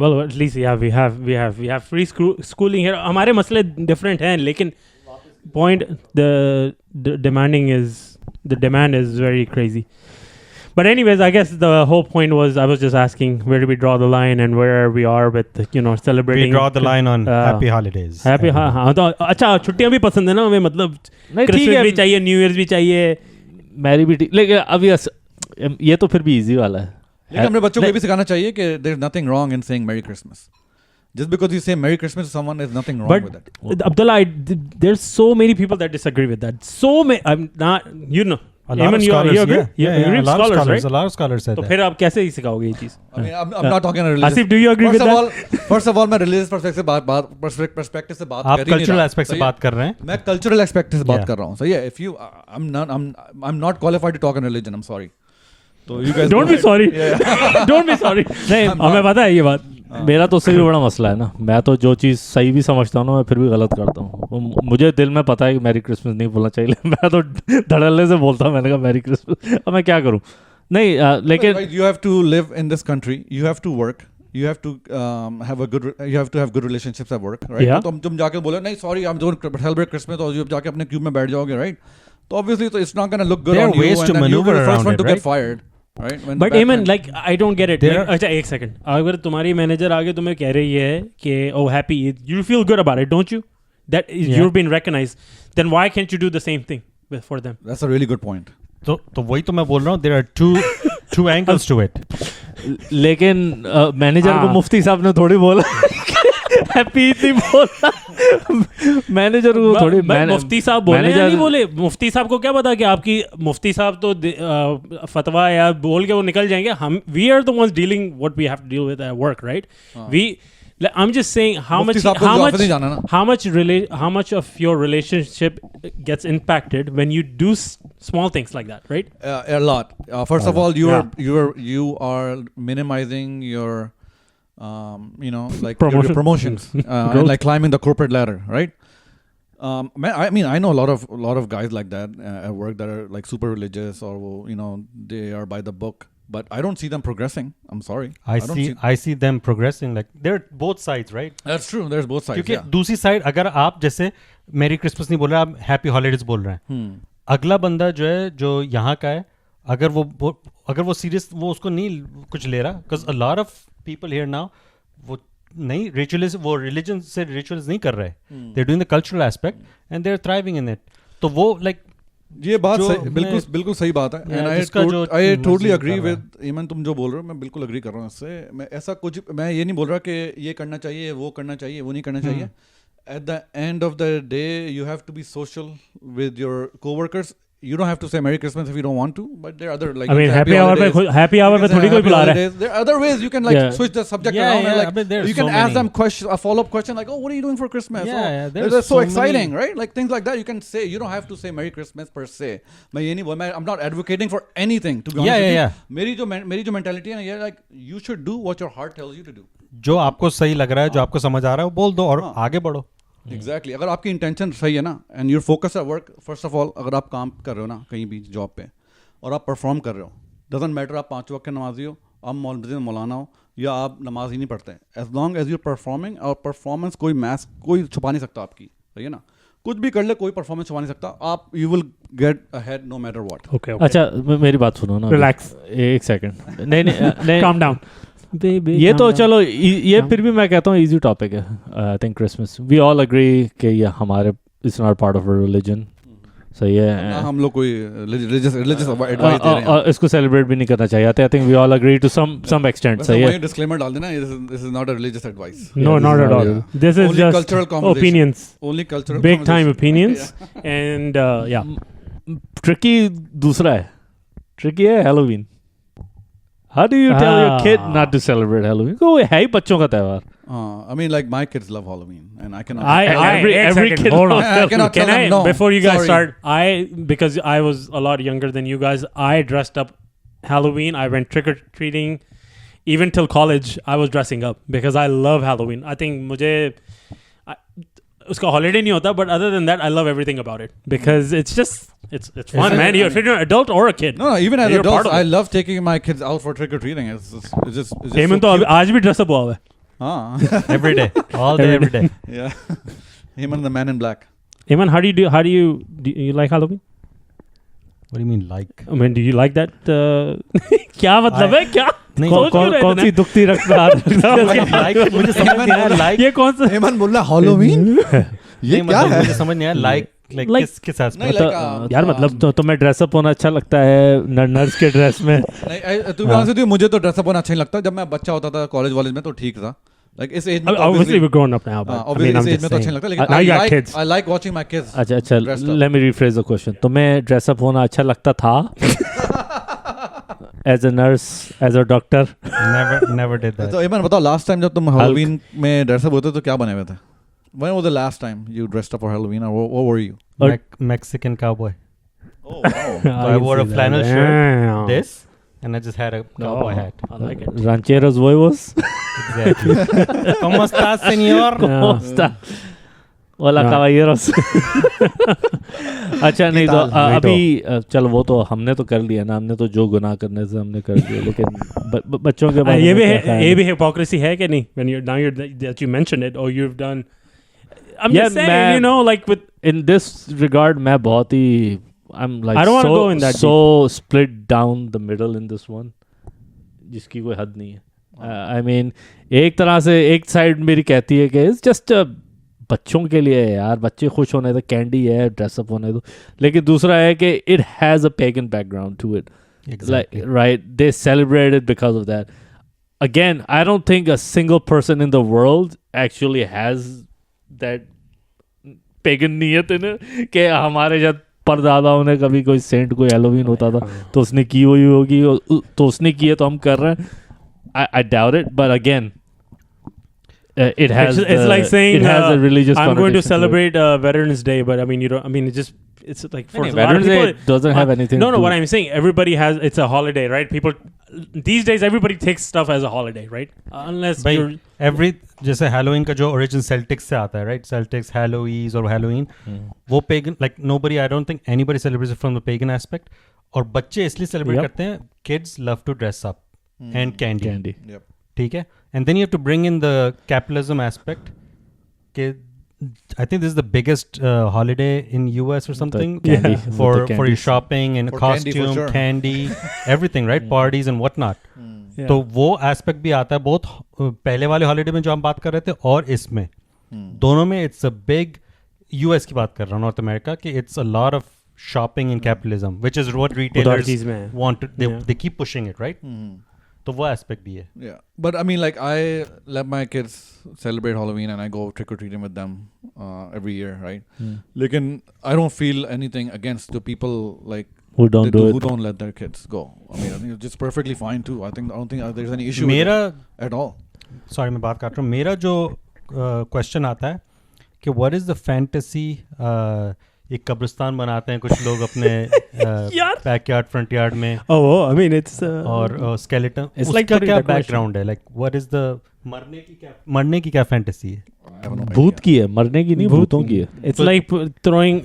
Well, at least we have free schooling here. हमारे मसले different हैं, लेकिन point the demand is very crazy. But anyways, I guess the whole point was, I was just asking where do we draw the line and where we are with, you know, celebrating. We draw the line on happy holidays. Happy हाँ तो अच्छा, छुट्टियाँ भी पसंद है ना हमें, मतलब क्रिसमस भी चाहिए, न्यू ईयर्स भी चाहिए, मैरी भी, लेकिन अब ये तो फिर भी इजी वाला है। लेकिन अपने बच्चों को भी सिखाना चाहिए कि there is nothing wrong in saying Merry Christmas. Just because you say Merry Christmas to someone, there's nothing wrong with that. Abdullah, there's so many people that disagree with that. So many, I'm not, you know. A lot of scholars, yeah, scholars, right? A lot of scholars said तो that. फिर आप कैसे ही सिखाओगे ये चीज? I mean, I'm not talking on religious. Asif, do you agree with that? First of all, मैं religious perspective से बात आप कर ही नहीं रहा। cultural aspect से बात कर रहे हैं। मैं cultural aspect से बात कर रहा हूँ। So yeah, if you, I'm not qualified to talk on religion. I'm sorry. तो you guys don't be sorry. Don't be sorry. नहीं, हमें पता है ये बात। मेरा तो उससे भी बड़ा मसला है ना, मैं तो जो चीज़ सही भी समझता हूँ ना, मैं फिर भी गलत करता हूँ। मुझे दिल में पता है कि मैरी क्रिसमस नहीं बोलना चाहिए, मैं तो धड़ल्ले से बोलता हूँ, मैंने कहा मैरी क्रिसमस, अब मैं क्या करूँ। नहीं लेकिन you have to live in this country, you have to work, you have to have good relationships at work, right? Yeah. तो तुम जाके बोलो नहीं sorry, I'm doing celebrate Christmas, और जब जाके अपने क्यूब में बैठ जाओगे, right? तो obviously तो it's not gonna look good There on are you, ways and to then you'll be maneuver the first around one it, to get right? fired, right? When the but bad एमन time- like I don't get it There- अच्छा एक second अगर तुम्हारी manager आगे तुम्हें कह रही है कि oh happy you feel good about it don't you that Yeah. you've been recognized then why can't you do the same thing for them That's a really good point. तो वही तो मैं बोल रहा हूँ, there are two angles to it. लेकिन manager को हाँ। मुफ्ती साहब ने थोड़ी बोला हैप्पी नहीं बोला मैनेजर को थोड़ी मुफ्ती साहब बोले या manager- नहीं बोले मुफ्ती साहब को क्या पता कि आपकी मुफ्ती साहब तो फतवा या बोल के वो निकल जाएंगे हम we are the ones dealing what we have to deal with work right we I'm just saying how Mufti much साहब को ऑफिस नहीं जाना ना. how much of your relationship gets impacted when you do small things like that, right? A lot. First of all, Yeah. you are minimizing your like Promotion. your promotions and like climbing the corporate ladder, right? I mean, I know a lot of guys like that at work that are like super religious or they are by the book, but I don't see them progressing. I'm sorry. I see them progressing. Like they're both sides, right? That's true. There's both sides. क्योंकि Yeah. दूसरी side अगर आप जैसे मेरी Christmas नहीं बोल रहे, आप हैप्पी हॉलीडेज बोल रहे हैं, अगला बंदा जो है जो यहाँ का है, अगर वो सीरियस वो उसको नहीं कुछ ले रहा, because a lot of people here now वो नहीं रिचुअल्स वो रिलीजन से रिचुअल्स नहीं कर रहे, they are doing the cultural aspect and they are thriving in it. तो वो लाइक ये बात जो सही, बिल्कुल मैं- बिल्कुल सही बात है. Yeah, एंड जिसका जो आई टोटली मर्जी अग्री कर रहा विद ईमन, तुम जो बोल रहे हो मैं बिल्कुल अग्री कर रहा हूँ इससे. मैं ऐसा कुछ मैं ये नहीं बोल रहा कि ये करना चाहिए, वो करना चाहिए, वो नहीं करना चाहिए. At the end of the day, you have to be social with your co-workers. You don't have to say Merry Christmas if you don't want to, but there are other like I mean, happy happy hour holidays. पे थोड़ी कोई Happy बुला रहा है. holidays. There are other ways you can like Yeah. switch the subject Yeah, around. yeah, And, like, I mean, there's you can so ask many. them a follow-up question like, "Oh, what are you doing for Christmas?" Yeah, oh, yeah, there's that's so so many. exciting, right? Like things like that. You can say. You don't have to say Merry Christmas per se. I'm not advocating for anything. To be honest Yeah, with yeah, you. मेरी जो mentality है ना, ये like you should do what your heart tells you to do. जो आपको सही लग रहा है, जो आपको समझ आ रहा है वो बोल दो और आगे बढ़ो. एग्जैक्टली. अगर आपकी इंटेंशन सही है ना and your focus at work, first of all अगर आप काम कर रहे हो ना कहीं भी जॉब पे और आप परफॉर्म कर रहे हो, डजंट मैटर आप 5 वक्त के नमाजी हो, आप मौलाना हो या आप नमाज ही नहीं पढ़ते, as long as your performing. और परफॉर्मेंस कोई छुपा नहीं सकता आपकी, सही है ना. कुछ भी कर ले कोई परफॉर्मेंस छुपा नहीं सकता. आप you will get ahead no matter what. Okay. अच्छा मेरी बात सुनो ना Relax. एक सेकंड नहीं Calm down. Baby, ये calm तो down. चलो ये फिर भी मैं कहता हूँ इजी टॉपिक है. I think Christmas we all agree कि ये हमारे it's not part of religion. सही ना है. हम लोग कोई रिलीजियस एडवाइस दे रहे हैं. और इसको सेलिब्रेट भी नहीं करना चाहिए. I think we all agree to some extent. वैसे सही है. वही डिस्क्लेमर डाल देना, this is not a religious advice. No, not at all. Yeah. This is Only just cultural conversation. opinions, only cultural big time opinions, and yeah. Tricky दूसरा है. Tricky है Halloween. How do you tell your kid not to celebrate Halloween? को है ही बच्चों का त्योहार. I mean, like my kids love Halloween, and I cannot. Every Every kid- kid. Hold on. I cannot Can tell I? them no. Before you guys Sorry. start, because I was a lot younger than you guys, I dressed up Halloween. I went trick or treating. Even till college, I was dressing up because I love Halloween. I think मुझे उसका holiday नहीं होता, but other than that, I love everything about it because it's just it's fun, man. If you're an adult or a kid. No, even as You're part adults, of I it. love taking my kids out for trick or treating. It's just Heyman so तो cute. आज भी dress up हुआ हुआ है. हाँ. Every day, all day, every day. Yeah. Heyman the man in black. Heyman, how do you like Halloween? What do you mean like? I mean, do you like that? क्या मतलब है क्या? नहीं, सोच क्यों रहे कौन थे सी ना? दुखती रखना like मुझे समझ नहीं आया like. ये कौन सा? Heyman बोला Halloween. ये नहीं, क्या मतलब है? मुझे समझ नहीं आया like Like- किस aspect? नहीं, like, यार मतलब तो तुम्हें ड्रेसअप होना अच्छा लगता है नर्स के ड्रेस में. नहीं, to be honest with you, मुझे तो ड्रेसअप होना अच्छा नहीं लगता. जब मैं बच्चा होता था कॉलेज वॉलेज में तो ठीक था. Like इस एज में तो Obviously, we're grown up now, but I obviously mean, I'm इस एज just में तो अच्छा saying. नहीं लगता. लेकिन Now you got I kids. like watching my kids. अच्छा dressed up. Let me rephrase the question. तुम्हें ड्रेसअप होना अच्छा लगता था as a nurse, as a doctor? Never did that. तो Heyman बताओ, लास्ट टाइम जब तुम Halloween में ड्रेसअप होते तो क्या बने हुए थे? When was the last time you dressed up for Halloween, or what were you? Mexican cowboy. Oh wow. I wore a flannel shirt, Damn. this, and I just had a cowboy Oh, hat. I like it. Rancheros huevos. Exactly. ¿Cómo estás, señor? ¿Cómo está? Hola, No. caballeros. अच्छा नहीं तो नहीं अभी चल वो तो हमने तो कर लिया ना. हमने तो जो गुनाह करने से हमने कर दिया. लेकिन बच्चों के बारे ये में भी क्या ख्याल ये है? भी hypocrisy है कि नहीं? When you're now that you mentioned it or you've done. I'm Yeah, just saying, you know, like with In this regard मैं बहुत ही I'm like I don't wanna go in that so split down the middle in this one, जिसकी कोई हद नहीं है. I mean, एक तरह से एक साइड मेरी कहती है कि it's just बच्चों के लिए है यार, बच्चे खुश होने तो कैंडी है, ड्रेसअप होने दो. लेकिन दूसरा है कि it has a pagan background to it. Exactly. Like, right, they celebrate it because of that. Again, I don't think a single person in the world actually has that pagan नीयत in it कि हमारे जब परदादाओं ने कभी कोई Saint कोई Halloween होता था तो उसने की हुई होगी, तो उसने की है तो हम कर रहे हैं. I doubt it, but again, it has. It's like saying it has a religious. I'm going to connotation it. celebrate Veterans Day, but I mean, you don't. I mean, it's like for a lot of Veterans Day people, doesn't have anything. No, to no. do. What I'm saying, everybody has. It's a holiday, right? People these days, everybody takes stuff as a holiday, right? Unless you're. भाई every जैसे Halloween का जो origin sales tax से आता है, right? Sales tax, हैलोईज और Halloween, वो pagan, like nobody, I don't think anybody celebrates from the pagan aspect. और बच्चे इसलिए सेलिब्रेट Yep. करते हैं, kids love to dress up and candy. Yep. ठीक है, and then you have to bring in the capitalism aspect के I think this is the biggest holiday in US or something. candy, Yeah. for the your candies. shopping and For candy, for costume, sure. candy, everything, right? Parties and whatnot. Yeah. तो वो aspect भी आता है बहुत पहले वाले holiday में जो हम बात कर रहे थे और इसमें दोनों में. इट्स अ बिग, यूएस की बात कर रहा हूँ, नॉर्थ अमेरिका, कि it's a lot of shopping in capitalism, which is what retailers चीज में है. Want, Yeah. They keep pushing it, right? तो वो एस्पेक्ट भी है. Yeah, but I mean, like, I let my kids celebrate Halloween and I go trick or treating with them every year, right? Like, I don't feel anything against the people like Who don't do who it. don't let their kids go. I mean, I think it's just perfectly fine too. I don't think there's any issue मेरा, with it at all. Sorry मैं बात काट रहा हूँ, मेरा जो question आता है कि व्हाट इज द फैंटेसी, एक कब्रिस्तान बनाते हैं कुछ लोग अपने बैकयार्ड फ्रंट यार्ड में, Oh, I mean, it's. और स्केलेटन, It's उसका like putting क्या decoration. बैकग्राउंड है? लाइक व्हाट इज द मरने की क्या फैंटेसी है? I have no भूत idea. की है, मरने की नहीं, भूतों की है. It's like throwing,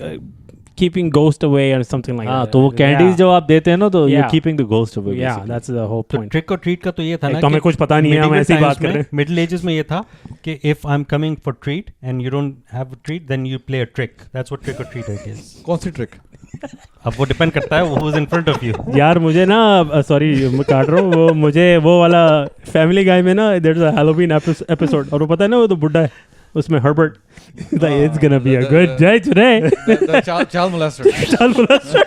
keeping ghost away or something like हाँ, that. तो वो कैंडीज जब आप देते हैं ना तो you're Yeah. keeping the ghost away. Yeah, basically. that's the whole तो point. ट्रिक और ट्रीट का तो ये था ना तो हमें कुछ पता नहीं है, हम ऐसे ही बात कर रहे हैं. मिडिल एजेस में ये था कि if I am coming for treat and you don't have a treat, then you play a trick. That's what trick और ट्रीट इज. कौन सी trick? अब वो डिपेंड करता है वो इन फ्रंट ऑफ यू. यार मुझे ना, सॉरी मैं काट रहा हूँ, वो मुझे वो वाला फैमिली गाय में ना, there is a Halloween episode, और वो पता है ना, वो तो बुड्ढा है उसमें, Herbert, like it's gonna be a good day today. The child molester. Child molester.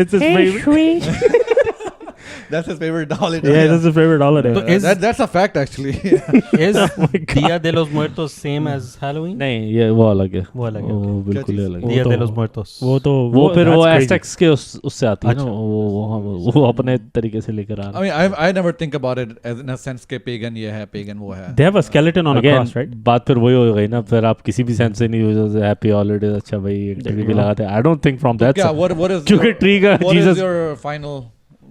It's his favorite. That's his favorite holiday. Yeah, that's his favorite holiday. तो is That's a fact actually. is my God. Dia de los Muertos same as Halloween? नहीं, ये वो अलग है. वो अलग है. वो बिल्कुल ही चीज़? अलग है. Dia तो- de los Muertos. वो तो वो फिर वो that's crazy. एस्टेक्स के उससे आती है ना, अच्छा. वो अपने तरीके से लेकर आ I रहे हैं. mean, I never think about it as in a sense के pagan ये है, pagan वो है. They have a skeleton on a Again, cross, right? बात फिर वही हो गई ना, फिर आप किसी भी सेंस से नहीं हो जाते हैप्पी हॉलीडेज, अच्छा भाई एक ट्री भी लगाते हैं. आई डोंट थिंक फ्रॉम दैट. क्या what is क्योंकि ट्री का what is Jesus, your final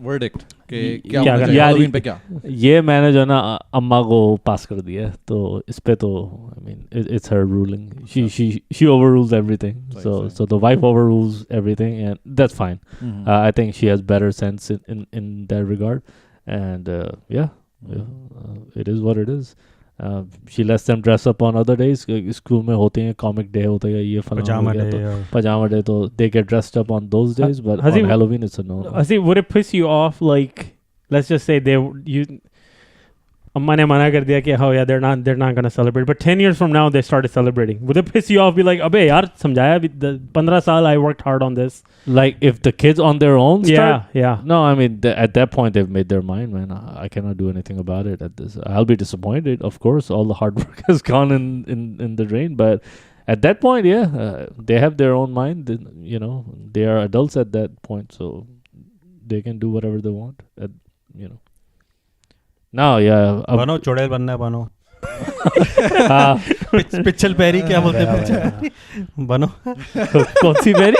verdict? कि क्या क्या होना करना चाहिए है? Halloween पे क्या? ये मैंने जो है ना अम्मा को पास कर दिया है, तो इस पे तो I mean it's her ruling. She overrules everything, so the wife overrules everything and that's fine. I think she has better sense in that regard, and it is what it is. She lets them dress up on other days. School में होते हैं comic day होता है, ये Pajama day. पजामा day, तो they get dressed up on those days, but Has on he- Halloween it's a no. I see. Would it piss you off? Like, let's just say अम्मा ने मना कर दिया कि oh yeah, they're not gonna celebrate, but 10 years from now they started celebrating. Would it piss you off? Be like, अबे यार समझाया, 15 साल I worked hard on this. Like if the kids on their own start. Yeah. No, I mean at that point they've made their mind, man. I cannot do anything about it at this. I'll be disappointed, of course. All the hard work has gone in the drain, but at that point, they have their own mind. They are adults at that point, so they can do whatever they want. No, बनो चुड़ैल बनना है, बनो हाँ, पिच्चल पैरी, क्या बोलते हैं पिच्चल, बनो कौन सी बेरी?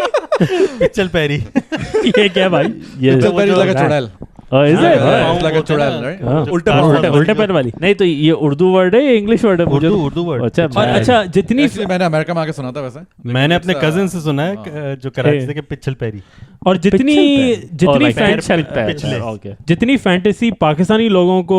पिच्चल पैरी. ये क्या भाई? ये Pickle berry like a चुड़ैल. Oh, is it? हाँ, It's like a चुड़ैल, right? हाँ। उल्टे हाँ, पाँव उल्टे वाला। उल्टे पैर वाली। नहीं तो ये उर्दू वर्ड है या इंग्लिश वर्ड है? मुझे उर्दू वर्ड। अच्छा और अच्छा जितनी Actually, मैंने अमेरिका में आके सुना था वैसे। मैंने लेकिन अपने it's, कजिन से सुना है जो कराची से कि पिछल पैरी। और जितनी जितनी जितनी फैंटेसी पाकिस्तानी लोगों को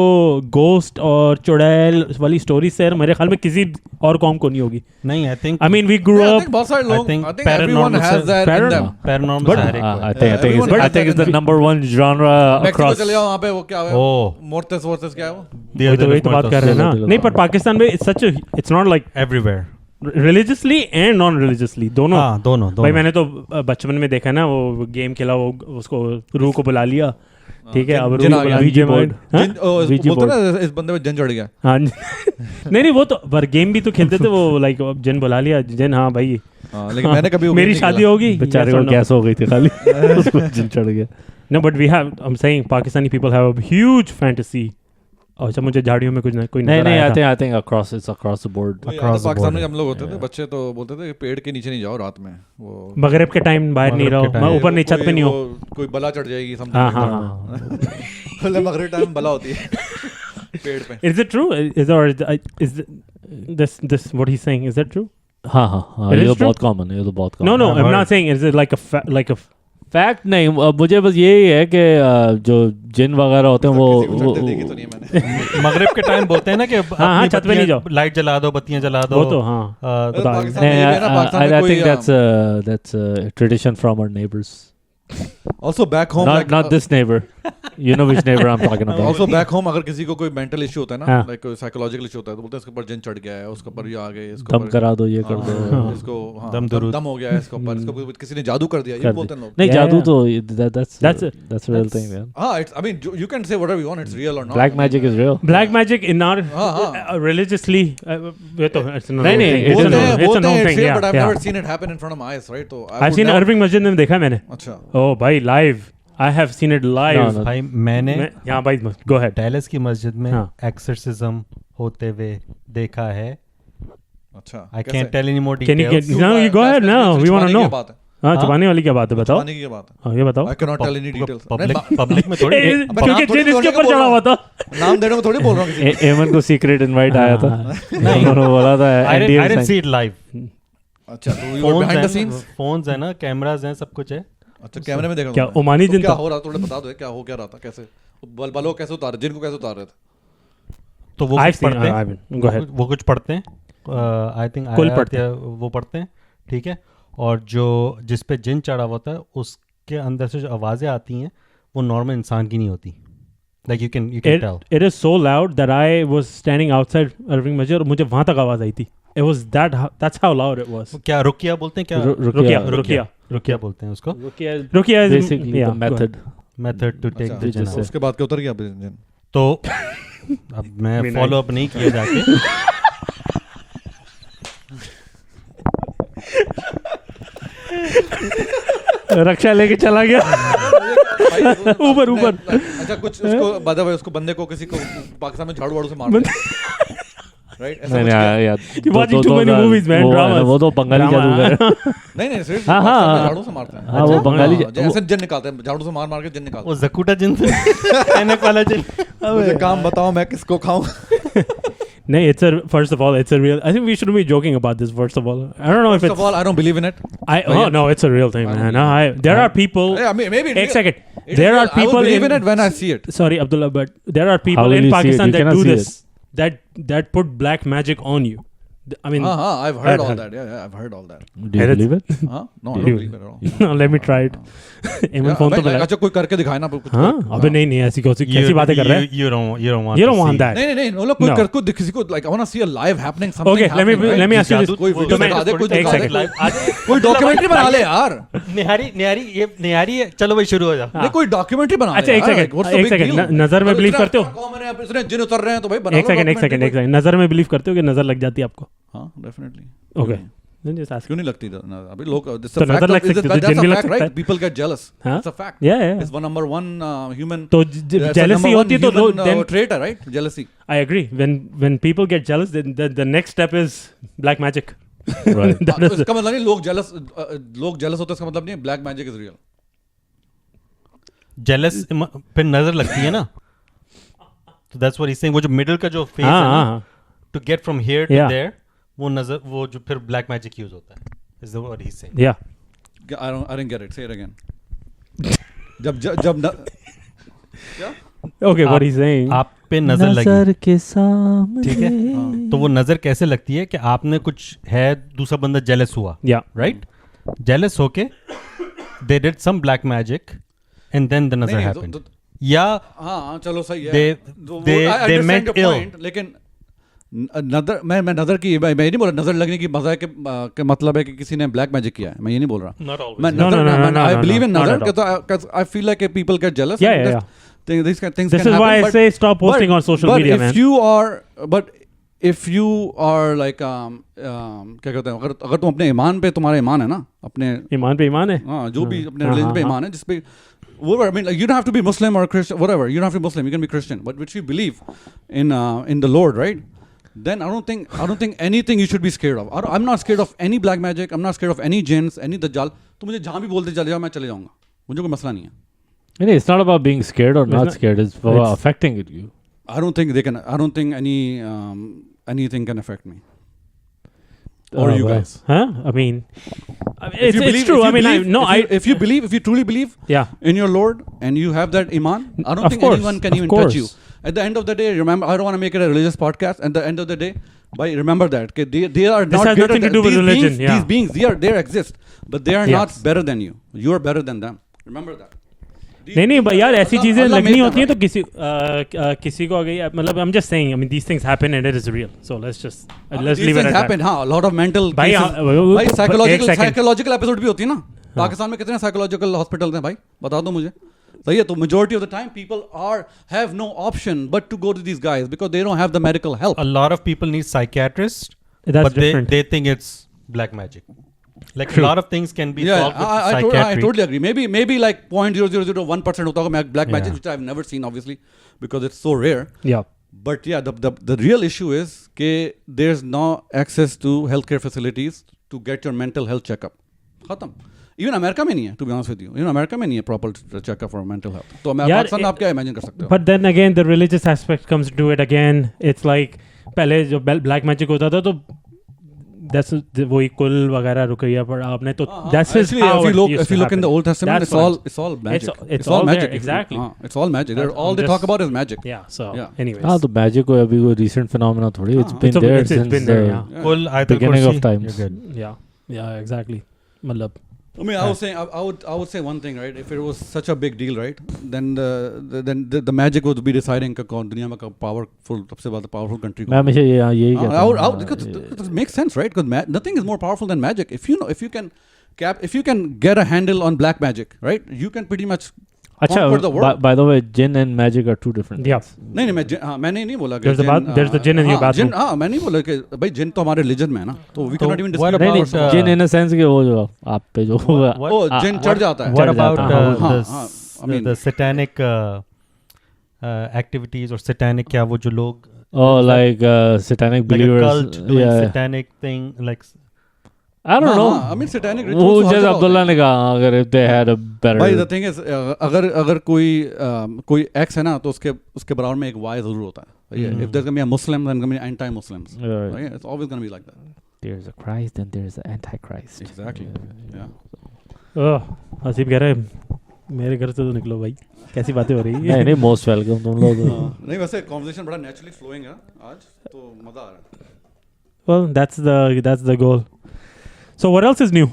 गोस्ट और चुड़ैल वाली स्टोरी से मेरे ख्याल में किसी और कौम को नहीं होगी. नहीं I think I mean we grew I up. think बहुत सारे लोग, I think I think everyone paranormal has that in them. Paranormal But- हर एक को है। I think it's the number one genre Mexico across. चले जाओ वहाँ पे वो क्या है? Oh. Mortis Vortis क्या है वो? Dia वही de तो los बात कर रहे हैं ना. Muertos. नहीं पर पाकिस्तान में it's not like everywhere. religiously and non religiously दोनों. हाँ दोनों भाई मैंने तो बचपन में देखा ना वो गेम खेला वो उसको रूह को बुला लिया. ठीक है अब रूह जिन को आ गया, बुला Ouija board. जिन Ouija बोलते board. ना इस बंदे में जिन चढ़ गया। हाँ नहीं वो तो पर गेम भी तो खेलते थे वो लाइक जिन बुला लिया जिन हाँ भाई हाँ, लेकिन मैंने कभी वो मेरी नहीं शादी खेला। होगी बेचारे को गैस हो गई थी खाली उसको जिन चढ़ गया. No, but we have. I'm saying Pakistani people have a huge fantasy. अच्छा मुझे झाड़ियों में कुछ कोई नहीं नजर नहीं आया था. I think across it's across the board. तो यार, Across the पाकिस्तान में board. हम लोग होते थे बच्चे तो बोलते थे कि पेड़ के नीचे नहीं जाओ रात में वो मगरिब के टाइम बाहर नहीं मगरिब के रहो time. ऊपर नहीं छत पे नहीं हो. कोई बला चढ़ जाएगी समथिंग हाँ हाँ हाँ. पहले मगरिब टाइम बला होती है पेड़ पे Is it true? Is this what he's saying? Is that true? हाँ हाँ हाँ It ये is तो true? बहुत common है, ये तो बहुत common No, no. I've I'm heard. not saying. Is it like a fact नहीं मुझे बस यही है कि जो जिन वगैरह होते हैं किसी को वो चढ़ते देखी तो नहीं है मैंने मगरिब के टाइम बोलते हैं ना कि हाँ, अपनी छत पे नहीं जाओ. लाइट जला दो बत्तियां जला दो. वो तो हाँ. अरे बता- पाकिस्तान में ये भी है ना, पाकिस्तान में I कोई, think that's a tradition from our neighbors. also back home like, Not this neighbor. You know which neighbor I'm talking about. also back home अगर किसी को कोई मेंटल इशू होता है ना हाँ. लाइक कोई साइकोलॉजिकल इशू होता है तो बोलते हैं इसके ऊपर जिन चढ़ गया है उसके ऊपर ये आ गए इसके दम ऊपर करा दो ये कर हाँ, दो. इसको हाँ, दम दुरूद. दम हो गया है इसके ऊपर इसको किसी ने जादू कर दिया ये कर बोलते हैं लोग नहीं Yeah, जादू yeah. तो that's a real thing man. हाँ it's I mean you can say whatever you want it's real or not Black magic is real. Black magic in our हाँ. religiously. ये तो it's a नहीं, known नहीं, thing. It's a बोलते known- हैं it's a बोलते known हैं thing. it's real Yeah, but I've yeah. never seen it happen in front of my eyes right तो I I've would seen never- Irving मस्जिद में देखा है मैंने. अच्छा Oh भाई live. I have seen it live. No, no. भाई मैंने यहाँ भाई go ahead. डैलस की मस्जिद में हाँ. एक्सरसिज्म होते हुए देखा है. अच्छा I can't tell any more Can you details. get- No, you go ahead now. We want to know. हाँ हाँ? छुपाने वाली क्या बात है बताओ. छुपाने की क्या बात है हाँ ये बताओ. I cannot tell any details public में थोड़ी. ए, नाम क्योंकि थोड़ी जिन इसके बोलने ऊपर को चढ़ा बोल हुआ था. नाम देने को थोड़ी बोल रहा हूँ किसी को। एमन को सीक्रेट इनवाइट आया था. नहीं. उन्होंने बोला था I didn't NDA see it live. अच्छा तो you were behind the scenes phones है ना कैमराज हैं सब कुछ है. अच्छा कैमरे में देखा क्या तुमने? ओमानी तो जिन क्या था? हो रहा थोड़ा बता दो क्या हो क्या रहा था कैसे बलों कैसे उतारे जिनको कैसे उतार रहे थे तो वो I've कुछ seen. पढ़ते हैं. I've been. Go ahead. वो कुछ पढ़ते हैं. आई थिंक कुल पढ़ते वो पढ़ते हैं. ठीक है. और जो जिस पे जिन चढ़ा होता है उसके अंदर से जो आवाज़ें आती हैं वो नॉर्मल इंसान की नहीं होती. Like you can tell. It is so loud that I was standing outside Irving Masjid और मुझे वहाँ तक आवाज आई थी. It was that's how loud it was. क्या रुकिया बोलते हैं क्या? रुकिया. रुकिया बोलते हैं उसको. रुकिया is basically yeah, the go ahead. method. Method to take the Just जिन. say. उसके बाद क्या उतर गया जिन तो अब मैं Very फॉलो अप नहीं किया जाके. रक्षा लेके चला गया. ऊपर ऊपर. अच्छा कुछ उसको बाधा भाई उसको बंदे को किसी को पाकिस्तान में झाड़ू वाड़ू से मार राइट ऐसा नहीं कुछ किया? नहीं यार You're watching too many movies, man. Dramas. वो तो बंगाली जादूगर है. नहीं नहीं seriously, हाँ, पाकिस्तान में हाँ. झाड़ू से मारते हैं हाँ, वो बंगाली हाँ, जैसे जिन निकालते हैं झाड़ू से मार मार के जिन निकालते वो जकूटा जिन ऐनक वाला जिन. हैं मुझे काम बताओ मैं किसको खाऊं No, first of all, it's a real. I think we shouldn't be joking about this. First of all, I don't know if First it's. of all I don't believe in it Oh no, it's a real thing, I man. don't There are people. yeah, maybe it's Ek real. second. It's There real. are people I will believe in in. it when I see it Sorry, Abdullah, but there are How people will in you see it? Pakistan You that cannot do see this. That put black magic on you. I mean, I've heard all that yeah I've heard all that Do you believe it? हाँ no I Do don't you- believe it at all let me try it. Eamon phone तो भाई, मिला. अच्छा कोई करके दिखाए ना कुछ हाँ, अबे नहीं ऐसी कैसी बातें कर रहे हैं? You don't want You don't to want see. that. नहीं वो लोग कोई No. कर को किसी को like I want to see a live happening something Okay, let me ask you this. कोई तो वीडियो मैं- दिखा दे कोई एक दिखा दे second. कोई डॉक्यूमेंट्री बना ले यार निहारी चलो भाई शुरू हो जा. नहीं कोई डॉक्यूमेंट्री बना अच्छा, ले एक यार, second, like, what's the एक big second, deal? नजर में तो believe इतना करते हो? common है, अब इसने जिन उतर रहे हैं तो भाई बना एक सेकंड नजर में बिलीव करते हो कि नजर लग जाती है आपको? हाँ डेफिनेटली ओके क्यों नहीं लगती अभी लोग तो नजर लग सकती है, तो जिन भी लग सकता है। पीपल गेट जेलस हाँ? It's a fact Yeah. It's one number one human तो jealousy होती है तो then ट्रेट है right jealousy I agree. When people get jealous, then the next step is black magic. Right. That is इसका मतलब नहीं लोग जेलस होते हैं इसका मतलब नहीं black magic is real jealous पे नजर लगती है ना, तो दैट्स व्हाट ही सेइंग, वो जो मिडिल का जो फेस है ना, to get from here to Yeah. There, वो नजर, वो जो फिर ब्लैक मैजिक यूज होता है, is that what he saying? Yeah. I didn't get it. Say it again. जब Okay, what he's saying. आप पे नजर लगी, के सामने, ठीक है, तो वो नजर कैसे लगती है कि आपने कुछ है, दूसरा बंदा जेलस हुआ, Yeah. राइट, जेलस होके they did some black magic and then the नजर नहीं, हैपेंड, या हाँ चलो सही है, they understand meant your ill. point, लेकिन नजर, मैं नजर की, मैं ये नहीं बोल रहा नजर लगने की मजा है कि मतलब है कि किसी ने ब्लैक मैजिक किया है, मैं ये नहीं बोल रहा. नॉट मैं always, No, I believe in not नजर, at all. because I feel like people get jealous. Yeah, and yeah, these kind of things This can is why happen, I say stop posting on social but media, if man. you are, but if you are like क्या कहते हैं, अगर तुम अपने ईमान पे, तुम्हारा ईमान है ना, अपने ईमान पे ईमान है. हाँ जो भी अपने हाँ, रिलीजन पे हाँ, ईमान है, जिसपे whatever, I mean, like, you don't have to be Muslim or Christian, whatever, you don't have to be Muslim, you can be Christian, but which you believe in the Lord, right? Then I don't think anything you should be scared of. I'm not scared of any black magic, I'm not scared of any jinns, any dajjal. तो मुझे जहाँ भी बोलते चले जाओ, मैं चले जाऊँगा, मुझे कोई मसला नहीं है. It's not about being scared or It's not not- scared. It's about it's- affecting you. I don't think anything can affect me. Or you well, guys. Huh? I mean, If you it's believe- true. if I you mean, believe- if you believe, if you truly believe yeah. in your Lord and you have that iman, I don't Of think course, anyone can of even touch you. course. At the end of the day, remember, I don't want to make it a religious podcast. At the end of the day, remember that okay, they are This not has greater nothing to than- do with these religion, beings, yeah. These beings, they exist, but they are not Yes. better than you. You are better than them. Remember that. नहीं भाई यार, ऐसी चीजें Allah लगनी made होती हैं them, तो किसी को अगर मतलब I'm just saying, I mean, these things happen and it is real. So let's just let's These leave it things at happen. that. हाँ, a lot of mental भाई, cases. वो- भाई एक second. psychological episode भी होती है ना. पाकिस्तान में कितने psychological hospitals हैं भाई? बता दो मुझे. सही है, तो majority of the time people have no option but to go to these guys because they don't have the medical help. a lot of people need psychiatrists, That's but different. they think it's black magic. Like True. a lot of things can be solved with I psychiatry. totally agree. Maybe like 0.0001% होता होगा black magic, Yeah. which I've never seen obviously because it's so rare. Yeah. But yeah, the real issue is that there's no access to healthcare facilities to get your mental health checkup. खत्म. Even America में नहीं है, to be honest with you. Even America में नहीं है proper checkup for mental health. तो यार, पाकिस्तान में आप क्या imagine कर सकते हो? But then again, the religious aspect comes into it again. It's like पहले जो black magic होता था तो that's वही कुल वगैरह रुकैया पर आपने तो that's Actually, how if you look in the Old Testament, That's it's all magic. it's all magic. there, exactly. It's all magic. That's- All I'm they talk just- about is magic. Yeah. So Yeah. anyways. हाँ, तो magic कोई अभी कोई recent phenomena थोड़ी. It's been there it's since been there, yeah. Yeah. Kul Ayatul Beginning of Kursi, times. you're good. Yeah, exactly. मतलब I mean, I would say one thing, right? If it was such a big deal, right? Then the magic would be deciding कि कौन दुनिया में powerful, सबसे ज़्यादा powerful country. मैं हमेशा यही कहता I हूँ. would, because it makes sense, right? Because nothing is more powerful than magic. If you can get a handle on black magic, right? You can pretty much अच्छा, conquer the world. by the way, jinn and magic are two different Yeah. things. नहीं मैंने नहीं बोला कि There's the jinn in your bathroom. हाँ, मैं नहीं बोला कि भाई जिन तो हमारे religion में है ना, तो we cannot even what describe about, ourselves. jinn in a sense कि वो जो आप पे जो होगा. Oh, जिन चढ़ जाता है. What चढ़ about जाता है, हाँ, the, हाँ, s- I mean- the satanic activities or satanic क्या वो जो लोग Oh, like satanic like a believers. cult doing Yeah. satanic thing like I don't know. I mean satanic वो rituals तो हर जैसे जगह अब्दुल्ला होते हैं. ने कहा, अगर if they had a better. भाई the thing is अगर कोई X है ना, तो उसके बराबर में एक Y जरूर होता है. If there's gonna be a Muslim, then gonna be anti-Muslims. Right. Right? It's always gonna be like that. There's a Christ and there's an antichrist. Exactly. Yeah. Haseeb कह रहे हैं मेरे घर से तो निकलो भाई, कैसी बातें हो रही नहीं है. नहीं, most welcome तुम लोग. नहीं वैसे conversation बड़ा naturally flowing है आज, तो मजा आ रहा है. Well, that's the goal. So what else is new?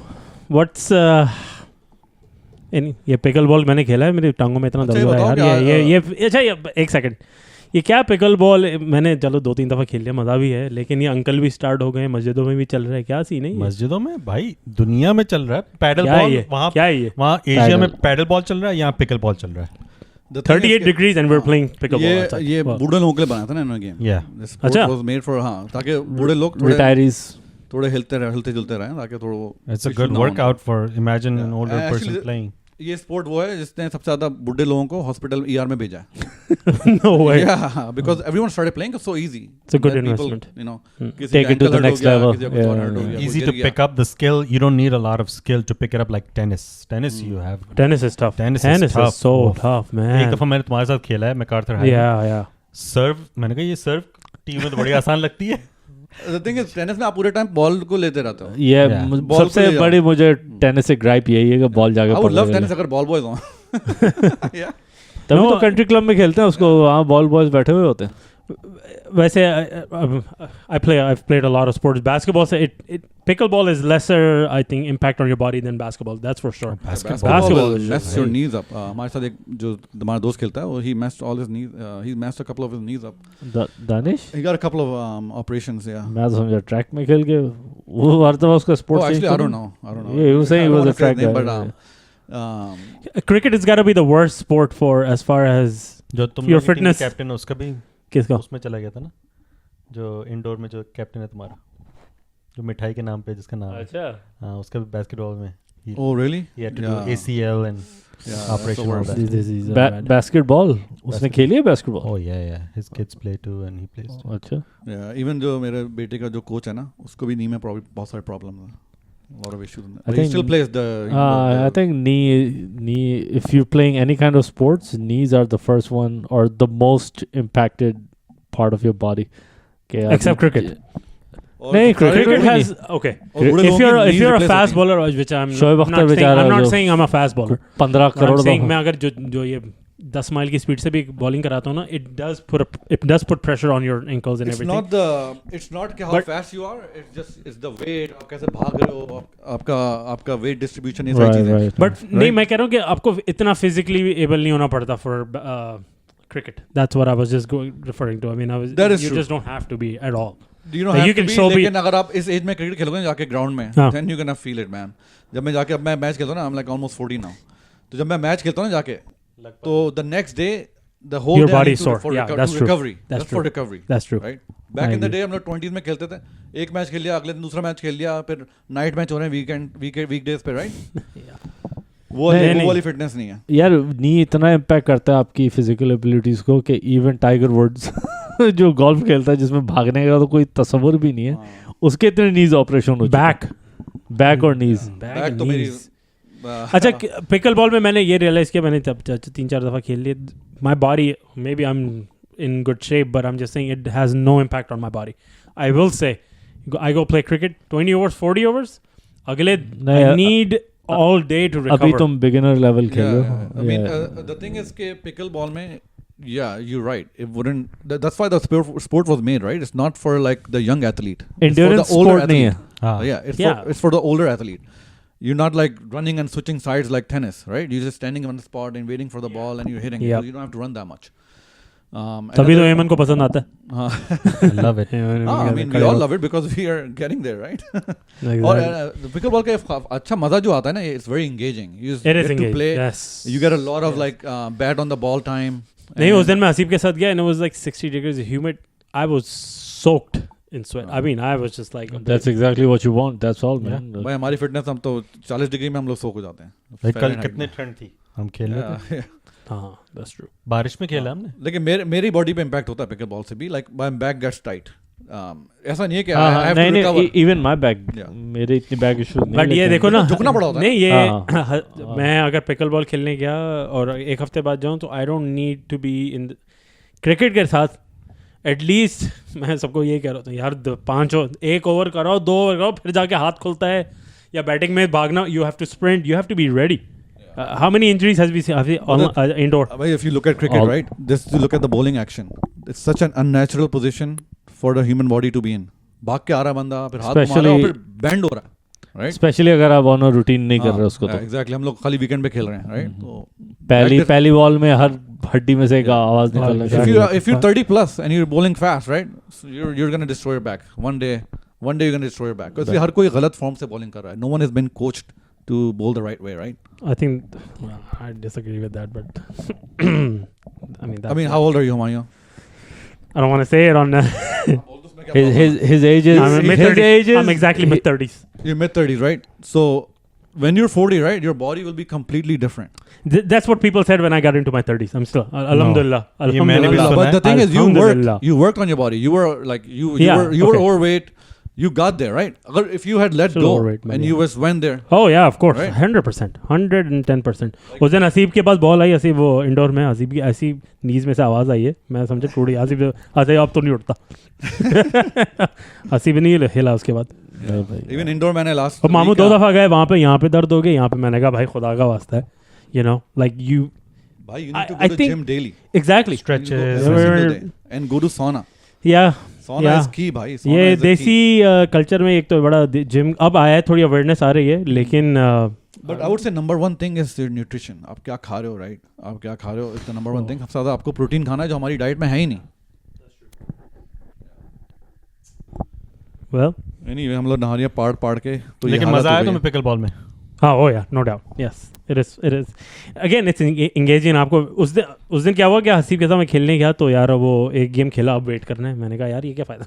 What's ये पिकल बॉल मैंने खेला है, मेरी टांगों में इतना अच्छा, दर्द ये हो रहा है बताओ यार. क्या, ये अच्छा, ये एक सेकंड, ये क्या पिकल बॉल मैंने चलो 2-3 दफ़ा खेल लिया, मज़ा भी है, लेकिन ये अंकल भी स्टार्ट हो गए, मस्जिदों में भी चल रहा है, क्या सीन है ये? मस्जिदों में भाई दुनिया में चल रहा है पैडल क्या है बॉल. ये? क्या है ये? वहाँ एशिया में पैडल बॉल चल रहा है, यहाँ पिकल बॉल चल रहा है. The thing is 38 कि- degrees and we're playing pickle ball outside. ये Wow. बूढ़े लोगों के लिए बनाया था ना इन्होंने गेम. Yeah. This sport अच्छा. was made for ताकि बूढ़े लोग थोड़े हिलते जुलते रहें, ताकि थोड़ा It's a good workout for imagine an older Actually, person playing. ये स्पोर्ट वो है जिसने सबसे ज्यादा बुढ़े लोगों को हॉस्पिटल ईआर में भेजा है. No way. Yeah, because everyone started playing, it's so easy. It's a good That people, investment. you know, किसी Take का it to ankle the hurt next हो गया, level. किसी का कुछ और Yeah, hurt हो yeah. गया, Easy कोई to गिर pick up the skill. You don't need a lot of skill to pick it up like tennis. Tennis you have. Tennis is tough. Tennis is tough. so Oh. tough, एक man. दफा मैंने तुम्हारे साथ खेला है MacArthur high. Yeah. सर्व मैंने कहा ये सर्व टीम में तो बड़ी आसान लगती है. The thing is, टेनिस में आप पूरे टाइम बॉल को लेते रहते हो. ये Yeah. मु- Ball को सबसे ले जाओ. बड़ी मुझे टेनिस से ग्राइप यही है कि बॉल जाके I would पकड़ love के tennis ले। अगर बॉल बॉयज हो. Yeah. तभी No, तो कंट्री क्लब में खेलते हैं उसको, वहाँ बॉल बॉयज बैठे हुए होते हैं. वैसे I've played a lot of sports. Basketball से pickleball is lesser, I think, impact on your body than basketball. That's for sure. Basketball will will mess your knees up. हमारे साथ एक जो हमारा दोस्त खेलता है, वो he messed all his knees. He messed a couple of his knees up. Danish, He got a couple of operations. Yeah. मैं तो समझा ट्रैक में खेल के वो हर दफा उसका Oh, sports. actually, I don't know. Yeah, he was saying I he don't was wanna a say his track name, guy. but Cricket has got to be the worst sport for as far as जो तुम your लोगों की team fitness. का captain है उसका भी किसका? उसमें चला गया था ना, जो इंडोर में जो कैप्टन है तुम्हारा, जो मिठाई के नाम पे जिसका नाम है. अच्छा. हाँ, उसका भी बास्केटबॉल में oh really? he had to Yeah. do ACL and Yeah, that's the operation all worst. that. This is bad. Basketball उसने खेली है basketball. Oh yeah, his kids play too and he plays too. अच्छा. Yeah, even जो मेरे बेटे का जो coach है ना, उसको भी नी में बहुत सारे प्रॉब्लम है. A lot of issues. I But he think- still plays the. I think knee. If you're playing any kind of sports, knees are the first one or the most impacted part of your body. Okay, Except cricket. नहीं, Cricket has okay. If you're a fast bowler, which I'm Shoaib not Akhtar saying, बेचारा I'm not जो saying I'm a fast bowler. 15 But I'm crore saying मैं दफा. अगर जो ये 10 mile की speed से भी बॉलिंग कराता हूँ ना, it does put pressure on your ankles and It's everything. it's not how But- fast you are. It's the weight. आप कैसे भाग रहे हो. आपका weight distribution ये Right, सारी चीजें. right. But नहीं, मैं कह रहा हूँ कि आपको इतना physically able नहीं होना पड़ता for cricket. That's what I was just referring to. I mean, That is you true. just don't have to be at all. You don't You have can to be. so be- लेकिन अगर आप इस as में cricket खेलोगे ना जाके ground में, हाँ. then you're gonna feel it, man. जब मैं जाके अब मैं मैच खेलता हूँ ना, I'm like almost 40 now. तो जब मैं मैच खेलता हूँ ना जाके, तो the next day the whole Your day I body need to sore. for Yeah, reco- that's to true. recovery. That's for true. recovery. That's true. Right? Back I in the agree. day हम लोग 20s में खेलते थे. एक match खेल लिया, अगले दिन दूसरा मैच खेल लिया, फिर नाइट मैच हो रहे हैं वीकडेज पे, राइट? वो नहीं. वाली फिटनेस नहीं है. यार नी इतना इम्पैक्ट करता है आपकी फिजिकल एबिलिटीज को कि इवन टाइगर वुड्स जो गोल्फ खेलता है जिसमें भागने का तो कोई तस्वुर भी नहीं है, उसके इतने नीज ऑपरेशन हो बैक और नीज. बैक तो मेरी अच्छा, पिकल बॉल में मैंने ये रियलाइज किया, मैंने तब 3-4 दफ़ा खेल लिए. My body may be I am in good shape, but I am just saying it has no impact on my body. I will say I go play cricket 20 overs 40 overs, अगले नहीं, I need all day to recover. अभी तुम beginner level खेल रहे हो. I mean, the thing is कि pickle ball में, yeah, you're right. It wouldn't. That's why the sport was made, right? It's not for like the young athlete. Endurance it's for the older sport नहीं है. athlete. हाँ. Yeah, Yeah. it's for the older athlete. You're not like running and switching sides like tennis, right? You're just standing on the spot and waiting for the ball and you're hitting it. Yeah. So you don't have to run that much. तभी तो एमन को पसंद आता है. I love it. I mean, we all love it because we are getting there, right? और pickle ball का अच्छा मजा जो आता है ना, it's very engaging. You just It is get to engaging. play. Yes. You get a lot of like bat on the ball time. नहीं, उस दिन मैं हसीब के साथ गया and it was like 60 degrees humid. I was soaked in sweat. I mean, I was just like, That's exactly what you want. That's all, man. भाई हमारी fitness, हम तो 40 डिग्री में हम लोग सोख हो जाते हैं. भाई कल Fahrenheit कितनी में. ठंड थी, हम खेल रहे थे. Yeah. हाँ, that's true. बारिश में खेला हमने. लेकिन मेरी बॉडी पे इम्पैक्ट होता है पिकल बॉल से भी. Like my back gets tight. ऐसा नहीं है कि I have to नहीं recover. Even my back, Yeah. मेरे इतनी बैक इश्यूज नहीं. बट ये देखो ना, झुकना पड़ा होता है. नहीं, ये हाँ. मैं अगर पिकल बॉल खेलने गया और एक हफ्ते बाद जाऊँ तो I don't need to be in cricket के साथ. एटलीस्ट मैं सबको ये कह रहा हूँ यार, 1 ओवर कराओ, 2 ओवर कराओ, फिर जाके हाथ खुलता है या बैटिंग में भागना. You have to sprint, you have to be ready. How many injuries has we seen indoor? If you look at cricket, right? Just to look at the bowling action. It's such an unnatural position for the human body to be in. भाग के आ रहा बंदा, फिर हाथ मार रहा है, फिर बैंड हो रहा है, right? स्पेशली अगर आप ऑन रूटीन नहीं कर रहे उसको तो. Exactly. हम लोग खाली वीकेंड पे खेल रहे हैं, right? तो पहली बॉल में हर हड्डी में से एक आवाज निकलना चाहिए. if you're 30 plus and you're bowling fast, right? So you're going to destroy your back. One day you're going to destroy your back. Because हर कोई गलत फॉर्म से bowling कर रहा है. No one has been coached to bowl the right way, right? I think I disagree with that, but I mean, how old are you, Humayun? I don't want to say it on. His age is I'm in his mid-30s. age is I'm exactly mid-30s. You're mid 30s, right? So when you're 40, right, your body will be completely different. That's what people said when I got into my 30s. I'm still alhamdulillah. ये मैंने भी Alhamdulillah. सुना But the thing is, Alhamdulillah. you worked on your body. You were like you Yeah, were okay. overweight. You got there, right? Agar if you had let Still go overweight, man, and yeah. you just went there, Oh yeah, of course, Right. 100%, 110%. उस दिन हसीब के पास ball आई, हसीब वो indoor में, हसीब की ऐसी नीज में से आवाज़ आई है, मैं समझे टूटी, हसीब अब तो नहीं उठता हसीब नहीं हिला उसके बाद। नहीं भाई even indoor मैंने last और मामू week, 2 दफ़ा गए वहाँ पे, यहाँ पे दर्द हो गई, यहाँ पे मैंने कहा भाई खुदा का वास्ता है, you know, like you bhai, you need to I go to think- gym daily. exactly, You need to go Stretches. every single day and go to sauna. yeah. Sauna Yeah. is key, bhai. Sauna ये is the देसी key. Culture में एक तो बड़ा gym अब आया है, थोड़ी अवेयरनेस आ रही है, लेकिन But I would say number one thing is your nutrition. आप क्या खा रहे हो, right? आप क्या खा रहे हो is the number one thing. सबसे ज़्यादा आपको प्रोटीन खाना है जो हमारी डाइट में है ही नहीं. well Anyway, हम लोग नहारियाँ पाड़ के तो ये लेकिन हालत मजा हो आया गई तुम्हें है. पिकल बॉल में? हाँ oh yeah no doubt yes it is again it's engaging। आपको उस दिन क्या हुआ कि हसीब के साथ मैं खेलने गया तो यार वो एक गेम खेला, अब वेट करना है, मैंने कहा यार ये क्या फायदा,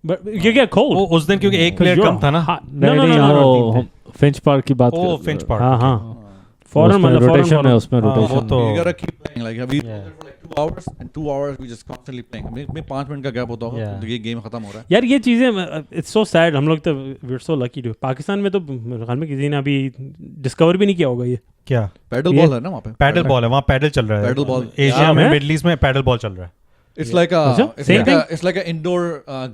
बट you get cold वो उस दिन क्योंकि एक प्लेयर कम था ना। नहीं फिंच पार्क की बात ओ कर फिंच हाँ पार्क। हाँ फॉरन उसमें मतलब रोटेशन है, उसमें वो रोटेशन तो You gotta keep playing. Like we Yeah. for like 2 hours and 2 hours we just constantly playing. में 5 मिनट का गैप होता होगा Yeah. तो ये गेम खत्म हो रहा है. यार ये चीज़ें इट्स सो सैड, हम लोग तो we are so lucky to, Pakistan में तो मेरे ख्याल में किसी ने अभी डिस्कवर भी नहीं किया होगा ये। क्या पैडल ये- बॉल है ना वहाँ पे. पैडल बॉल है वहाँ, पैडल चल रहा है। Paddle ball. एशिया Yeah, में, man. मिडिल ईस्ट में पैडल बॉल चल रहा है। It's like a अच्छा, it's same like thing? it's like an indoor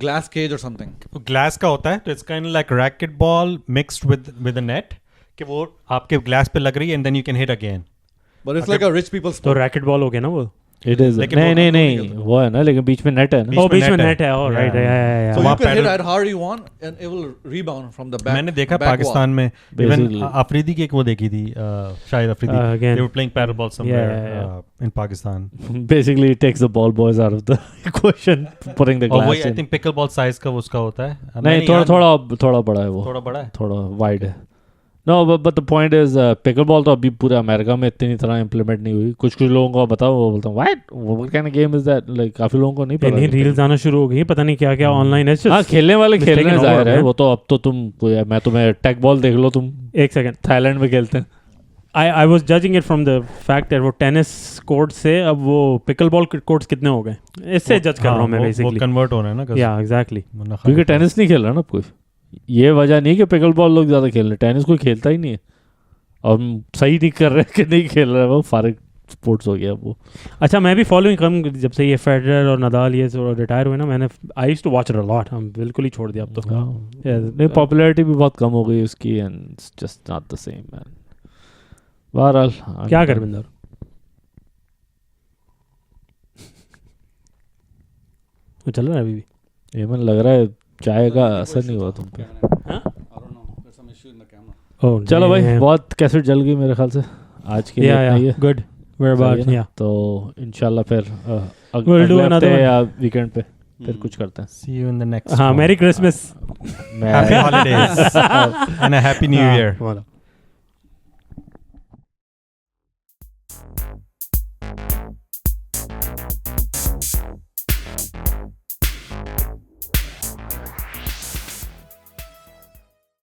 glass cage or something. Glass का होता है तो it's kind like racket ball mixed with a net, कि वो आपके ग्लास पे लग रही है and then you can hit again. But it's like a rich people's तो sport. रैकेट बॉल हो गया ना वो, इट इज लेकिन नहीं वो नहीं हम लोग नहीं नहीं वो है ना, लेकिन बीच में नेट है ना। बीच ओ में बीच में net है। नेट है, oh right Yeah. yeah So वहाँ you can hit paddle- as hard you want and it will rebound from the back. मैंने देखा back पाकिस्तान में Basically. इवन अफरीदी की एक वो देखी थी, शायद Afridi, again. they were playing paddle ball somewhere Yeah. in Pakistan। Basically it takes the ball boys out of the equation, putting the और glass वही आई in. Think pickle ball size का उसका होता है। नहीं थोड़ा बड़ा है वो, थोड़ा बड़ा है। थोड़ा वाइड है। No but the point is pickle ball तो अभी पूरे अमेरिका में इतनी तरह इम्प्लीमेंट नहीं हुई। कुछ लोगों को बताओ, वो बोलता हूँ what kind of game is that, like काफी लोगों को नहीं पता। नहीं रील्स आना शुरू हो गई, पता नहीं क्या क्या ऑनलाइन है। हाँ खेलने वाले It's खेलने taken जाहिर over, है, man. वो तो अब तो तुम मैं तुम्हें टेक बॉल देख लो, तुम एक सेकंड, थाईलैंड में खेलते हैं। I was judging it from the fact that वो टेनिस कोर्ट से अब वो पिकल बॉल कोर्ट्स कितने हो गए, इससे जज कर रहा हूँ मैं वो बेसिकली। कन्वर्ट हो रहे हैं ना। या एग्जैक्टली, क्योंकि टेनिस नहीं खेल रहा ना अब कोई, ये वजह नहीं कि पिकल बॉल लोग ज़्यादा खेल रहे, टेनिस कोई खेलता ही नहीं है और हम सही नहीं कर रहे कि नहीं खेल रहे, वो फारिग स्पोर्ट्स हो गया वो। अच्छा मैं भी फॉलोइंग कम, जब से ये फेडरर और नदाल ये रिटायर हुए ना, मैंने I used to watch it a lot, हम बिल्कुल ही छोड़ दिया अब तो। नहीं पॉपुलैरिटी भी बहुत कम हो गई उसकी, and it's just not the same man. बहरहाल क्या कर बिंदर, वो चल रहा है अभी भी? ये मन लग रहा है चाय का असर नहीं हुआ तुम पे। हाँ? I don't know. There's some issue in the camera. Oh, चलो भाई damn. बहुत कैसेट जल गई मेरे ख्याल से आज के लिए Yeah, इतना ही है। yeah, good. We're सही है about, ना? yeah. तो इंशाल्लाह फिर We'll do अगले another हफ्ते one. या वीकेंड पे फिर कुछ करते हैं। See you in the next हाँ, one. Merry Christmas. Happy holidays and a happy new year. हाँ, बोलो।